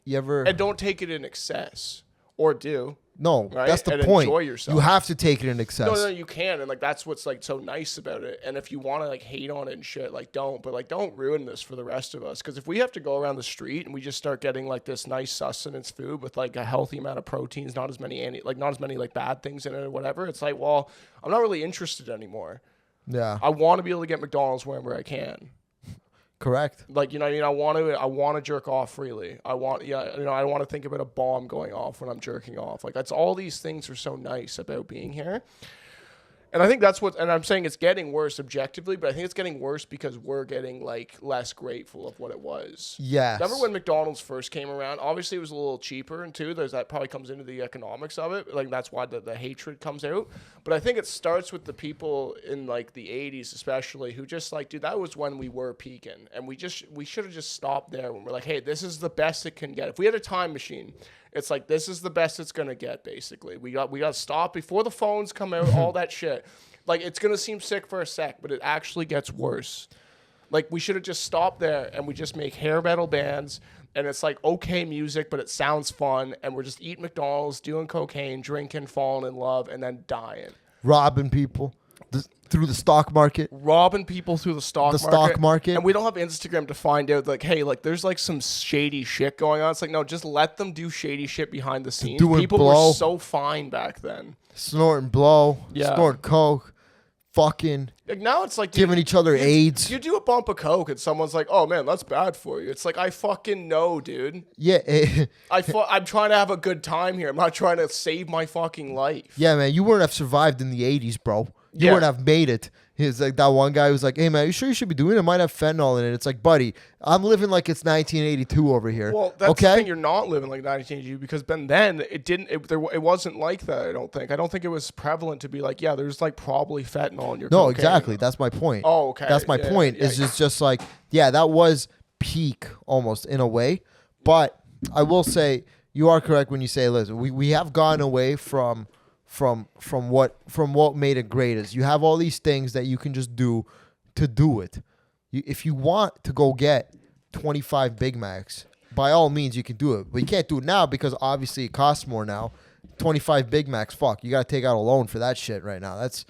You ever? And don't take it in excess, or do. No, Right? that's the And point. enjoy yourself. You have to take it in excess. No, you can, and like that's what's like so nice about it. And if you want to like hate on it and shit, like don't, but like don't ruin this for the rest of us. Because if we have to go around the street and we just start getting like this nice sustenance food with like a healthy amount of proteins, not as many like bad things in it or whatever, it's like, well, I'm not really interested anymore. Yeah, I want to be able to get McDonald's wherever I can. correct. Like, you know what I mean? I want to jerk off freely. I want to think about a bomb going off when I'm jerking off. Like, that's all these things are so nice about being here. And I think that's what, and I'm saying it's getting worse objectively, but I think it's getting worse because we're getting like less grateful of what it was. Yes. Remember when McDonald's first came around? Obviously, it was a little cheaper, and too, that probably comes into the economics of it. Like that's why the hatred comes out. But I think it starts with the people in like the '80s, especially, who just like, dude, that was when we were peaking, and we should have just stopped there when we're like, hey, this is the best it can get. If we had a time machine, it's like this is the best it's gonna get. Basically, we got to stop before the phones come out. All that shit. Like it's gonna seem sick for a sec, but it actually gets worse. Like we should have just stopped there and we just make hair metal bands and it's like okay music, but it sounds fun, and we're just eating McDonald's, doing cocaine, drinking, falling in love, and then dying. Robbing people through the stock market. Robbing people through the stock market. And we don't have Instagram to find out like, hey, like there's like some shady shit going on. It's like, no, just let them do shady shit behind the scenes. People were so fine back then. Snorting blow, Yeah. snorting coke, fucking Like now it's like giving each other AIDS. You do a bump of coke and someone's like, "Oh man, that's bad for you." It's like I fucking know, dude. Yeah. I'm trying to have a good time here. I'm not trying to save my fucking life. Yeah, man, you wouldn't have survived in the 80s, bro. You Yeah. wouldn't have made it. He's like that one guy who's like, hey, man, you sure you should be doing it? It might have fentanyl in it. It's like, buddy, I'm living like it's 1982 over here. Well, that's okay? the thing. You're not living like 1982 because then it wasn't like that. I don't think it was prevalent to be like, yeah, there's like probably fentanyl in your No, cocaine. exactly. That's my point. Oh, okay. That's my point. Yeah, It's just like, yeah, that was peak almost in a way. But I will say you are correct when you say, listen, we have gone away from what made it great. Is you have all these things that you can just do to do it. If you want to go get 25 Big Macs, by all means you can do it, but you can't do it now because obviously it costs more now. 25 Big Macs, fuck, you got to take out a loan for that shit right now. That's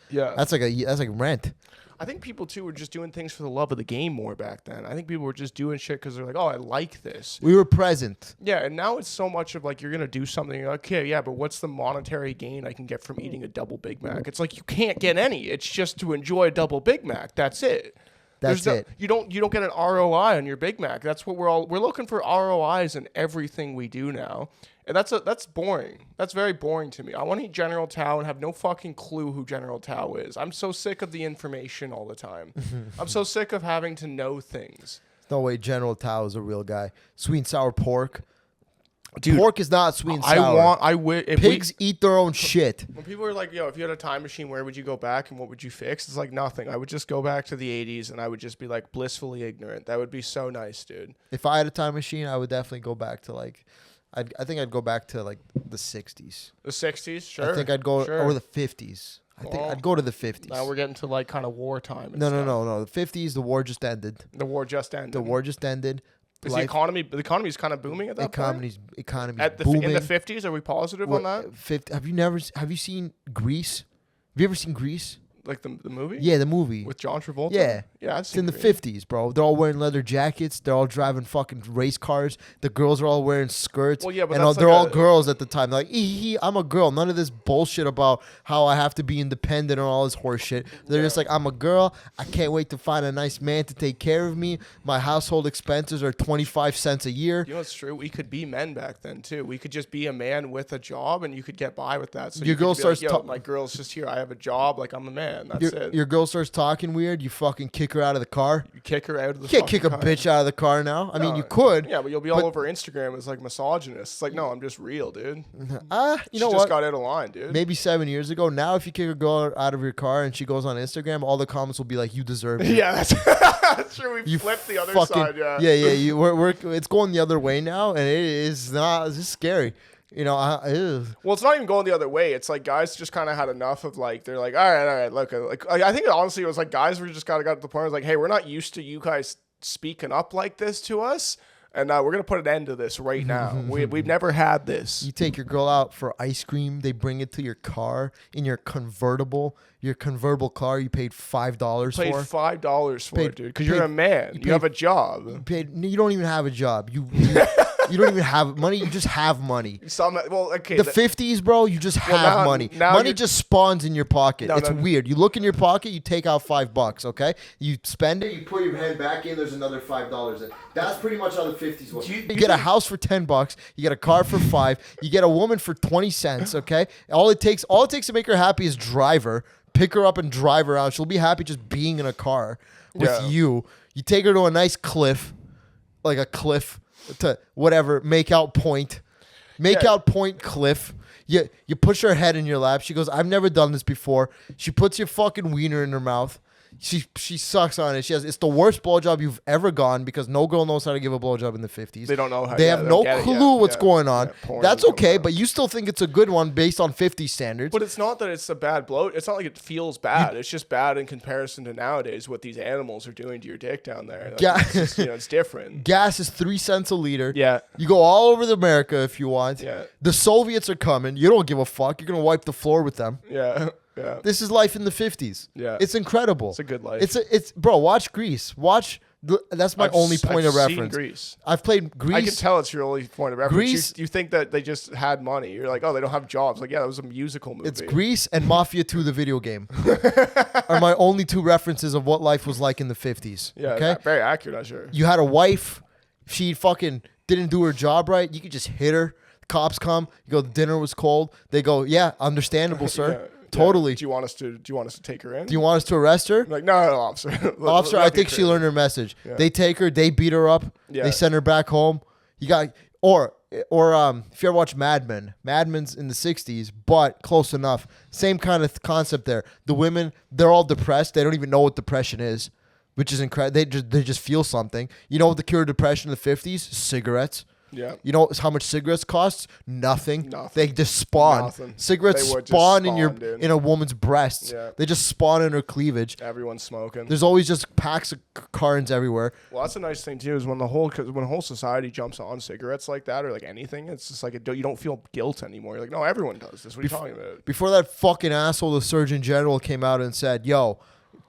like rent. I think people too were just doing things for the love of the game more back then. I think people were just doing shit because they're like, oh, I like this. We were present. Yeah, and now it's so much of like you're gonna do something. You're like, okay, yeah, but what's the monetary gain I can get from eating a double Big Mac? It's like you can't get any. It's just to enjoy a double Big Mac. That's it. That's it. You don't get an ROI on your Big Mac. That's what we're looking for ROIs in everything we do now. And that's boring. That's very boring to me. I want to eat General Tao and have no fucking clue who General Tao is. I'm so sick of the information all the time. I'm so sick of having to know things. No way General Tao is a real guy. Sweet and sour pork. Dude, pork is not sweet and sour. Pigs eat their own shit. When people are like, yo, if you had a time machine, where would you go back and what would you fix? It's like nothing. I would just go back to the 80s and I would just be like blissfully ignorant. That would be so nice, dude. If I had a time machine, I would definitely go back to like, I think I'd go back to like the 60s. The 60s? Sure. I think I'd go, sure. or the 50s. I think I'd go to the 50s. Now we're getting to like kind of wartime. No. The 50s, the war just ended. The war just ended. The war just ended. Is the economy's kind of booming at that point? Economy's at the booming. In the 50s, are we positive on that? Have you seen Greece? Have you ever seen Greece? Like the movie? Yeah, the movie. With John Travolta? Yeah. Yeah, It's in the 50s, bro. They're all wearing leather jackets. They're all driving fucking race cars. The girls are all wearing skirts. Well, yeah, but and that's they're like all girls at the time. They're like, I'm a girl. None of this bullshit about how I have to be independent and all this horse shit. They're just like, I'm a girl. I can't wait to find a nice man to take care of me. My household expenses are 25 cents a year. You know, it's true. We could be men back then, too. We could just be a man with a job, and you could get by with that. So Your girl starts my girl's just here. I have a job. Like, I'm a man. That's it. Your girl starts talking weird. You fucking kick her out of the car. You kick her out of the You can't fucking kick a car. bitch out of the car now. I mean, you could. Yeah, but you'll be all over Instagram as like misogynist. It's like, no, I'm just real, dude. You know She just what? got out of line, dude. Maybe 7 years ago. Now, if you kick a girl out of your car and she goes on Instagram, all the comments will be like, "You deserve it." Yeah, that's true. We You flipped the other fucking, side. Yeah. Yeah. It's going the other way now, and it is not. It's just scary. You know, Well, it's not even going the other way. It's like guys just kind of had enough of like, they're like, all right, look, like I think honestly it was like guys were just kind of got to the point where it was like, hey, we're not used to you guys speaking up like this to us, and we're gonna put an end to this right now. We've never had this. You take your girl out for ice cream. They bring it to your car in your convertible. Your convertible car you paid $5 Paid for. $5 for it, dude, because you're a man. You have a job. You don't even have a job. You don't even have money. You just have money. The 50s, bro, you just have money. Money just spawns in your pocket. It's weird. You look in your pocket, you take out $5, okay? You spend it, you put your hand back in, there's another $5 in. That's pretty much how the 50s was. You get a house for $10, you get a car for $5, you get a woman for 20 cents, okay? All it takes to make her happy is drive her, pick her up and drive her out. She'll be happy just being in a car with you. You take her to a nice cliff, like a cliff, to whatever, make out point cliff. You push her head in your lap. She goes, I've never done this before. She puts your fucking wiener in her mouth. She sucks on it. It's the worst blowjob you've ever gone because no girl knows how to give a blowjob in the 50s. They don't know how. They have no clue what's going on. That's okay, but you you still think it's a good one based on 50 standards. But it's not that it's a bad blow. It's not like it feels bad. It's just bad in comparison to nowadays what these animals are doing to your dick down there. Like, it's just, it's different. Gas is 3 cents a liter. Yeah. You go all over America if you want. Yeah. The Soviets are coming. You don't give a fuck. You're going to wipe the floor with them. Yeah. Yeah. This is life in the 50s. Yeah. It's incredible. It's a good life. It's bro, watch Grease. That's my only point of reference. Seen Grease. I've played Grease. I can tell it's your only point of reference. Grease. You think that they just had money. You're like, oh, they don't have jobs. Like, yeah, that was a musical movie. It's Grease and Mafia 2, the video game, are my only two references of what life was like in the 50s. Yeah, okay? very accurate, I'm sure. You had a wife. She fucking didn't do her job right. You could just hit her. Cops come. You go, the dinner was cold. They go, yeah, understandable, sir. Yeah. Totally. Do you want us to take her in? Do you want us to arrest her? I'm like, no, officer. Officer, I think she learned her message. Yeah. They take her, they beat her up, they send her back home. You got or if you ever watch Mad Men, Mad Men's in the 60s, but close enough. Same kind of concept there. The women, they're all depressed. They don't even know what depression is, which is incredible. They just feel something. You know what the cure to depression in the 50s? Cigarettes. Yeah. You know how much cigarettes costs? Nothing. They just spawn. Nothing. Cigarettes spawn in a woman's breasts. Yeah. They just spawn in her cleavage. Everyone's smoking. There's always just packs of cartons everywhere. Well, that's a nice thing too. Is when the whole society jumps on cigarettes like that or like anything, it's just like you don't feel guilt anymore. You're like, no, everyone does this. What are you talking about? Before that fucking asshole, the Surgeon General, came out and said, "Yo,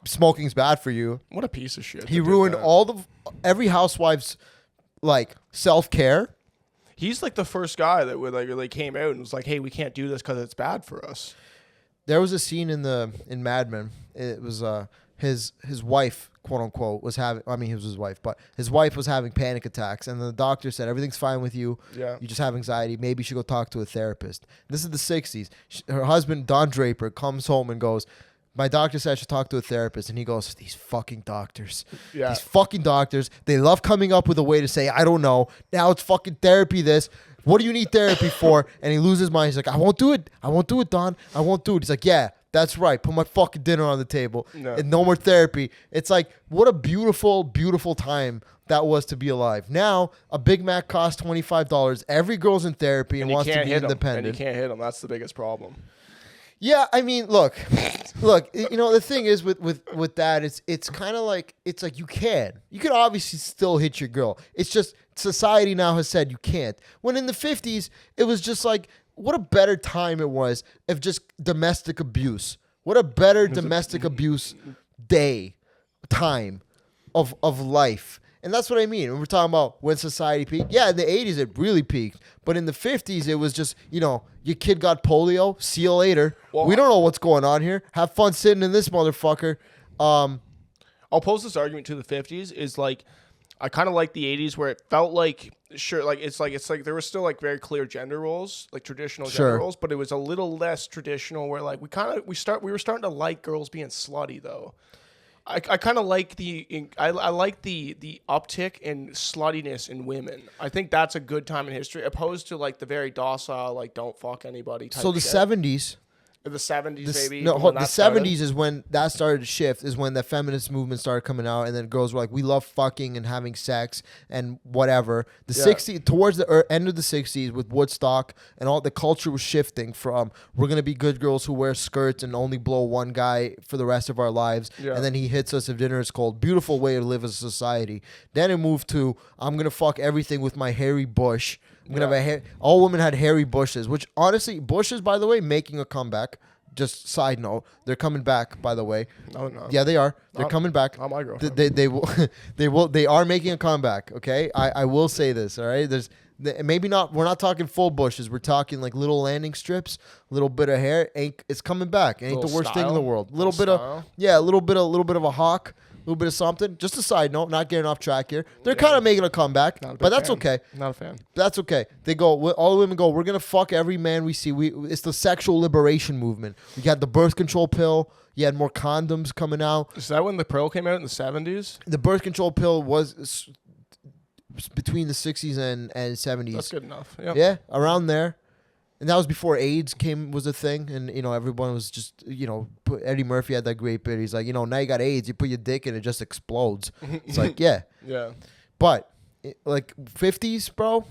smoking's bad for you." What a piece of shit. He ruined every housewife's like self-care. He's like the first guy that would like came out and was like, "Hey, we can't do this because it's bad for us." There was a scene in Mad Men. It was his wife, quote unquote, was having. I mean, he was his wife, but his wife was having panic attacks, and the doctor said everything's fine with you. Yeah, you just have anxiety. Maybe you should go talk to a therapist. This is the '60s. Her husband, Don Draper, comes home and goes, "My doctor said I should talk to a therapist," and he goes, "These fucking doctors. Yeah. These fucking doctors. They love coming up with a way to say, I don't know. Now it's fucking therapy this. What do you need therapy for?" And he loses his mind. He's like, "I won't do it. I won't do it, Don. I won't do it." He's like, "Yeah, that's right. Put my fucking dinner on the table. No. And no more therapy." It's like, what a beautiful, beautiful time that was to be alive. Now, a Big Mac costs $25. Every girl's in therapy and wants to be independent. And you can't hit them. That's the biggest problem. Yeah, I mean, look, you know, the thing is with that, it's kind of like, it's like you can obviously still hit your girl. It's just society now has said you can't. When in the 50s, it was just like, what a better time it was if just domestic abuse What a better domestic abuse time of life. And that's what I mean. When we're talking about when society peaked. Yeah, in the 80s it really peaked. But in the 50s it was just, your kid got polio. See you later. Well, we don't know what's going on here. Have fun sitting in this motherfucker. I'll pose this argument to the 50s is like, I kind of like the 80s where it felt like, sure, like it's like there were still like very clear gender roles, like traditional gender roles, but it was a little less traditional where like we were starting to like girls being slutty though. I kind of like I like the uptick in sluttiness in women. I think that's a good time in history, opposed to like the very docile, like don't fuck anybody type. So the shit. 70s. The 70s, maybe. No, the 70s is when that started to shift, is when the feminist movement started coming out, and then girls were like, we love fucking and having sex and whatever. The 60s, towards the end of the 60s with Woodstock and all, the culture was shifting from, we're going to be good girls who wear skirts and only blow one guy for the rest of our lives, and then he hits us if dinner is cold. Beautiful way to live as a society. Then it moved to, I'm going to fuck everything with my hairy bush. I'm gonna have all women had hairy bushes, which honestly, bushes, by the way, making a comeback. Just side note, they're coming back. By the way, no. Yeah, they are. They're coming back. Not my girlfriend. They will. They are making a comeback. Okay, I will say this. All right, there's maybe not. We're not talking full bushes. We're talking like little landing strips, a little bit of hair. It's coming back. It ain't the worst thing in the world. A little bit of a hawk. A little bit of something. Just a side note, not getting off track here. They're kind of making a comeback, but that's okay. Not a fan. That's okay. They go, all the women go, we're going to fuck every man we see. It's the sexual liberation movement. You had the birth control pill. You had more condoms coming out. Is that when the pill came out in the 70s? The birth control pill was between the 60s and 70s. That's good enough. Yep. Yeah, around there. And that was before AIDS was a thing, and everyone was just Eddie Murphy had that great bit. He's like, now you got AIDS, you put your dick in, it just explodes. It's like, yeah, but like 50s, bro.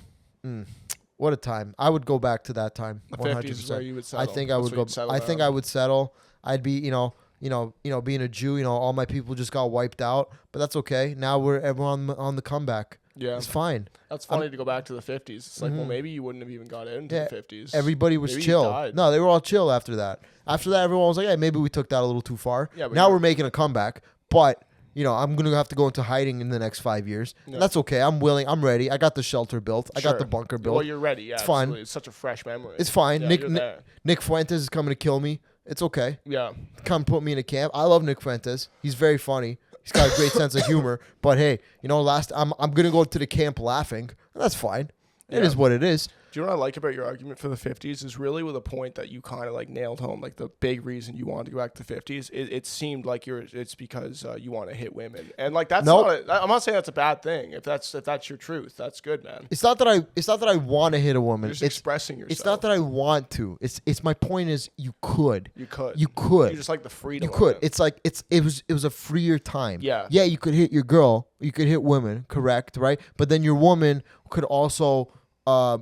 What a time! I would go back to that time. The 50s is where you would settle. I think I would go. I think I would settle. I'd be being a Jew. All my people just got wiped out, but that's okay. Now we're everyone on the comeback. Yeah, it's fine. That's funny to go back to the 50s. It's like, well, maybe you wouldn't have even got into the 50s. Everybody was chill. No, they were all chill after that. After that, everyone was like, hey, maybe we took that a little too far. Yeah, now we're making a comeback. But, I'm going to have to go into hiding in the next 5 years. Yeah. And that's okay. I'm willing. I'm ready. I got the shelter built. I got the bunker built. Well, you're ready. Yeah, it's fine. It's such a fresh memory. It's fine. Yeah, Nick Fuentes is coming to kill me. It's okay. Yeah. Come put me in a camp. I love Nick Fuentes. He's very funny. He's got a great sense of humor. But hey, I'm gonna go to the camp laughing. That's fine. It is what it is. Do you know what I like about your argument for the 50s is really with a point that you kind of like nailed home, like the big reason you wanted to go back to the 50s. It seemed like it's because you want to hit women, and like that's I'm not saying that's a bad thing. If that's your truth, that's good, man. It's not that I want to hit a woman. You're just expressing yourself. It's not that I want to. It's my point is you could. You could. You just like the freedom. You could. It's like it was a freer time. Yeah. Yeah, you could hit your girl. You could hit women. Correct. Right. But then your woman could also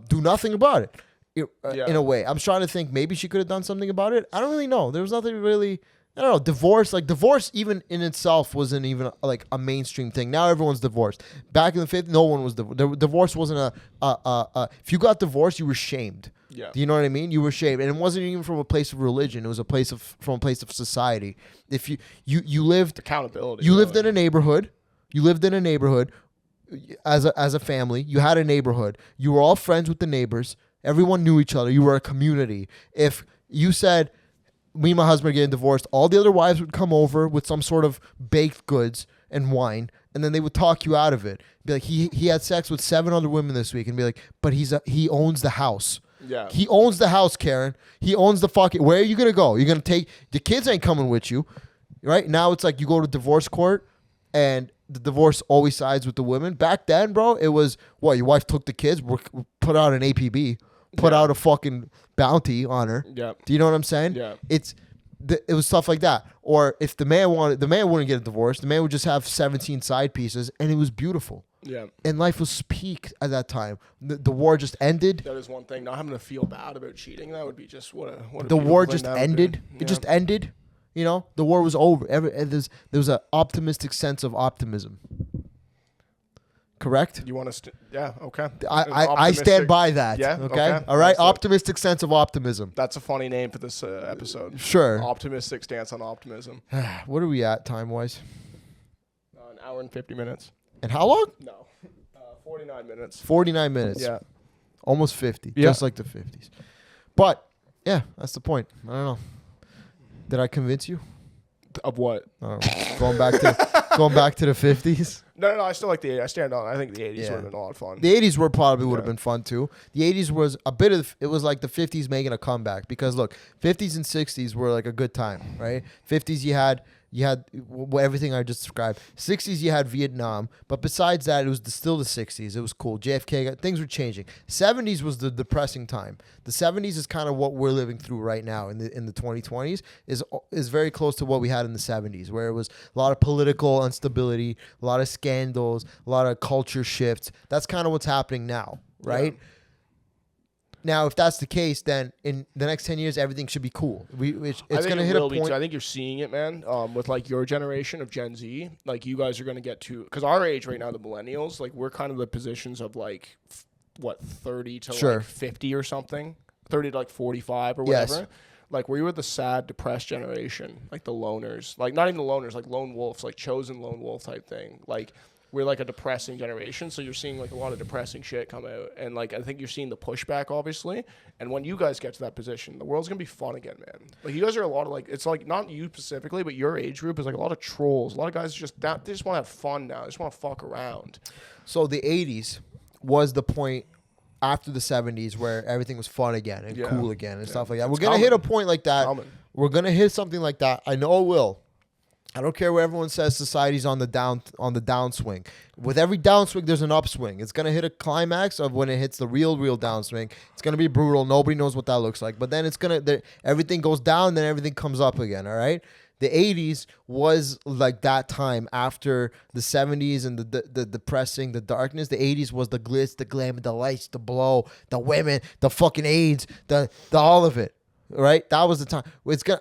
do nothing about it. In a way, I'm trying to think. Maybe she could have done something about it. I don't really know. There was nothing really. I don't know. Divorce, even in itself, wasn't even like a mainstream thing. Now everyone's divorced. Back in the 50s, no one was divorced. Divorce wasn't if you got divorced, you were shamed. Yeah. Do you know what I mean? You were shamed, and it wasn't even from a place of religion. It was from a place of society. If you lived accountability, you lived in a neighborhood. You lived in a neighborhood as a family. You had a neighborhood. You were all friends with the neighbors. Everyone knew each other. You were a community. If you said, me and my husband are getting divorced, all the other wives would come over with some sort of baked goods and wine, and then they would talk you out of it. Be like, he had sex with 7 other women this week, and be like, but he owns the house. Yeah. He owns the house, Karen. He owns the fucking. Where are you gonna go? You're gonna take the kids ain't coming with you, right? Now it's like you go to divorce court, and the divorce always sides with the women. Back then, bro, it was what your wife took the kids, put out an APB. Put out a fucking bounty on her. Yeah. Do you know what I'm saying? Yeah. It was stuff like that. Or if the man wouldn't get a divorce. The man would just have 17 side pieces, and it was beautiful. Yeah. And life was peak at that time. The war just ended. That is one thing. Not having to feel bad about cheating. That would be just what a the war just ended. It just ended. The war was over. There was an optimistic sense of optimism. Correct? You want to? Yeah. Okay. I stand by that. Yeah. Okay. All right. That's Optimistic sense of optimism. That's a funny name for this episode. Sure. Optimistic stance on optimism. What are we at time wise? An hour and 50 minutes. And how long? No. 49 minutes. 49 minutes. Yeah. Almost 50. Yeah. Just like the 50s. But yeah, that's the point. I don't know. Did I convince you? Of what? I don't know. Going back to the 50s. No. I still like the 80s. I stand on. I think the 80s Yeah. would have been a lot of fun. The 80s would have been fun too. The 80s was a bit of, it was like the 50s making a comeback because look, 50s and 60s were like a good time, right? 50s you had everything I just described. 60s you had Vietnam, but besides that it was still the 60s. It was cool. JFK, things were changing. 70s was the depressing time. The 70s is kind of what we're living through right now in the 2020s is very close to what we had in the 70s, where it was a lot of political instability, a lot of scandals, a lot of culture shifts. That's kind of what's happening now, right? Yeah. Now, if that's the case, then in the next 10 years, everything should be cool. It's going to hit a point. I think you're seeing it, man, with like your generation of Gen Z. Like you guys are going to get to, because our age right now, the millennials, like we're kind of the positions of like, 30 to Sure. like 50 or something, 30 to like 45 or whatever. Yes. Like we were the sad, depressed generation, like the loners, like not even the loners, like lone wolves, like chosen lone wolf type thing. Like we're like a depressing generation, so you're seeing like a lot of depressing shit come out, and like I think you're seeing the pushback, obviously. And when you guys get to that position, the world's gonna be fun again, man. Like you guys are a lot of like, it's like not you specifically, but your age group is like a lot of trolls. A lot of guys they just want to have fun now. They just want to fuck around. So the 80s was the point after the 70s where everything was fun again and cool again and stuff like that. We're going to hit a point like that. We're going to hit something like that. I know it will. I don't care what everyone says society's on the downswing. With every downswing, there's an upswing. It's going to hit a climax of when it hits the real downswing. It's going to be brutal. Nobody knows what that looks like. But then everything goes down, then everything comes up again, all right? The 80s was like that time after the 70s and the depressing, the darkness. The 80s was the glitz, the glamour, the lights, the blow, the women, the fucking AIDS, the all of it. Right? That was the time.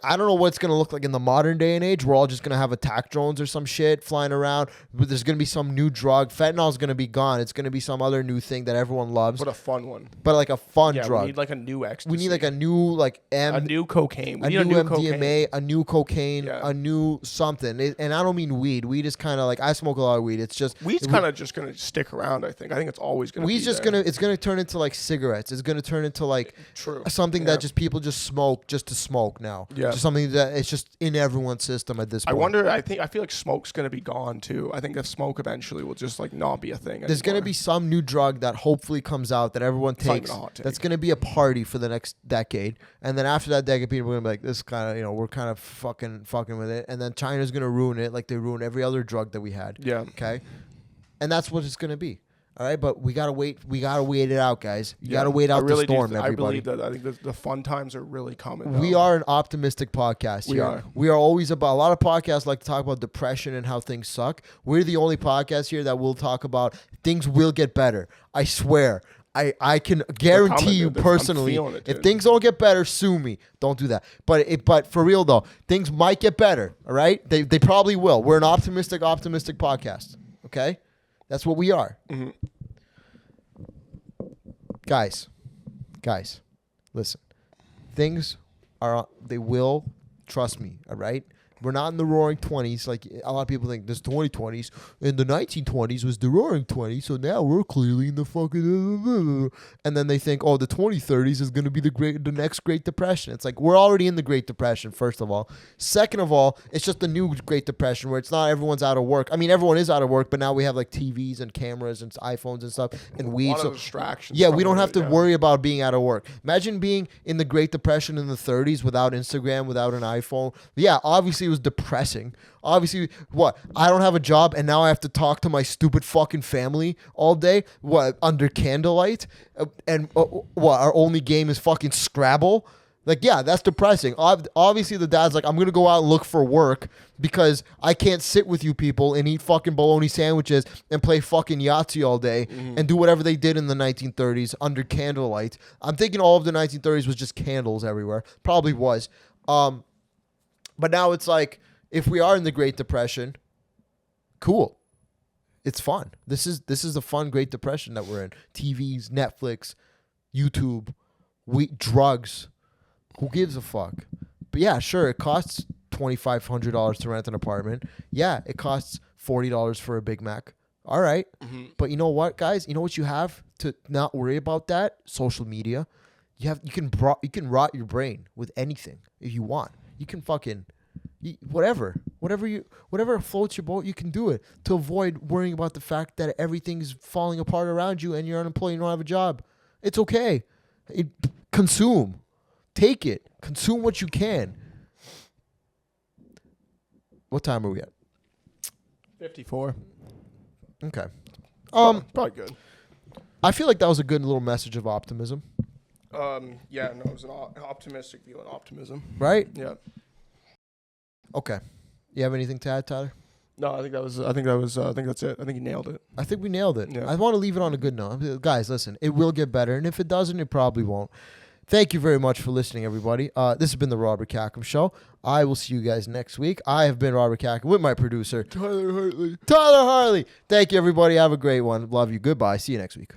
I don't know what it's gonna look like in the modern day and age. We're all just gonna have attack drones or some shit flying around. But there's gonna be some new drug. Fentanyl's gonna be gone. It's gonna be some other new thing that everyone loves. But a fun one. But like a fun drug. We need like a new ecstasy. We need like a new a new cocaine. A new MDMA, a new cocaine, Yeah. a new something. And I don't mean weed. Weed is kind of like, I smoke a lot of weed. It's just weed's kind of just gonna stick around. I think it's always gonna. Weed's just there. it's gonna turn into like cigarettes. It's gonna turn into like True. something that just people just smoke just to smoke now. Yeah. Just something that it's just in everyone's system at this point. I feel like smoke's gonna be gone too. I think that smoke eventually will just like not be a thing. There's gonna be some new drug that hopefully comes out that everyone takes. That's gonna be a party for the next decade, and then after that decade, people are gonna be like, this kind of, we're kind of fucking with it, and then China's gonna ruin it like they ruined every other drug that we had. Yeah. Okay. And that's what it's gonna be. All right, but we gotta wait. We gotta wait it out, guys. You gotta wait out the storm, everybody. I believe that. I think the fun times are really coming. We are an optimistic podcast. We are. We are always about. A lot of podcasts like to talk about depression and how things suck. We're the only podcast here that will talk about things will get better. I swear. I can guarantee you personally, if things don't get better, sue me. Don't do that. But for real though, things might get better. All right, they probably will. We're an optimistic podcast. Okay. That's what we are. Mm-hmm. Guys, listen. Things they will, trust me, all right? We're not in the roaring 20s like a lot of people think. This 2020s. In the 1920s was the roaring 20s, so now we're clearly in the fucking... And then they think, oh, the 2030s is going to be the next Great Depression. It's like, we're already in the Great Depression, first of all. Second of all, it's just the new Great Depression where it's not everyone's out of work. I mean, everyone is out of work, but now we have like TVs and cameras and iPhones and stuff and weed. A lot of distractions. Yeah, we don't have to worry about being out of work. Imagine being in the Great Depression in the 30s without Instagram, without an iPhone. Yeah, obviously it was depressing. Obviously, what? I don't have a job and now I have to talk to my stupid fucking family all day? What? Under candlelight? And what? Our only game is fucking Scrabble? Like, yeah, that's depressing. Obviously, the dad's like, I'm going to go out and look for work because I can't sit with you people and eat fucking bologna sandwiches and play fucking Yahtzee all day and do whatever they did in the 1930s under candlelight. I'm thinking all of the 1930s was just candles everywhere. Probably was. But now it's like, if we are in the Great Depression, cool. It's fun. This is the fun Great Depression that we're in. TVs, Netflix, YouTube, drugs. Who gives a fuck? But yeah, sure, it costs $2,500 to rent an apartment. Yeah, it costs $40 for a Big Mac. All right. Mm-hmm. But you know what, guys? You know what you have to not worry about that? Social media. You can rot your brain with anything if you want. You can fucking whatever floats your boat, you can do it to avoid worrying about the fact that everything's falling apart around you and you're unemployed and you don't have a job. It's okay. Consume. Take it. Consume what you can. What time are we at? 54. Okay. Probably good. I feel like that was a good little message of optimism. Yeah, no, it was an optimistic view on optimism. Right? Yeah. Okay. You have anything to add, Tyler? No, I think that's it. I think you nailed it. I think we nailed it. Yeah. I want to leave it on a good note. Guys, listen, it will get better. And if it doesn't, it probably won't. Thank you very much for listening, everybody. This has been the Robert Khakham Show. I will see you guys next week. I have been Robert Khakham with my producer, Tyler Hartley. Tyler Hartley. Thank you, everybody. Have a great one. Love you. Goodbye. See you next week.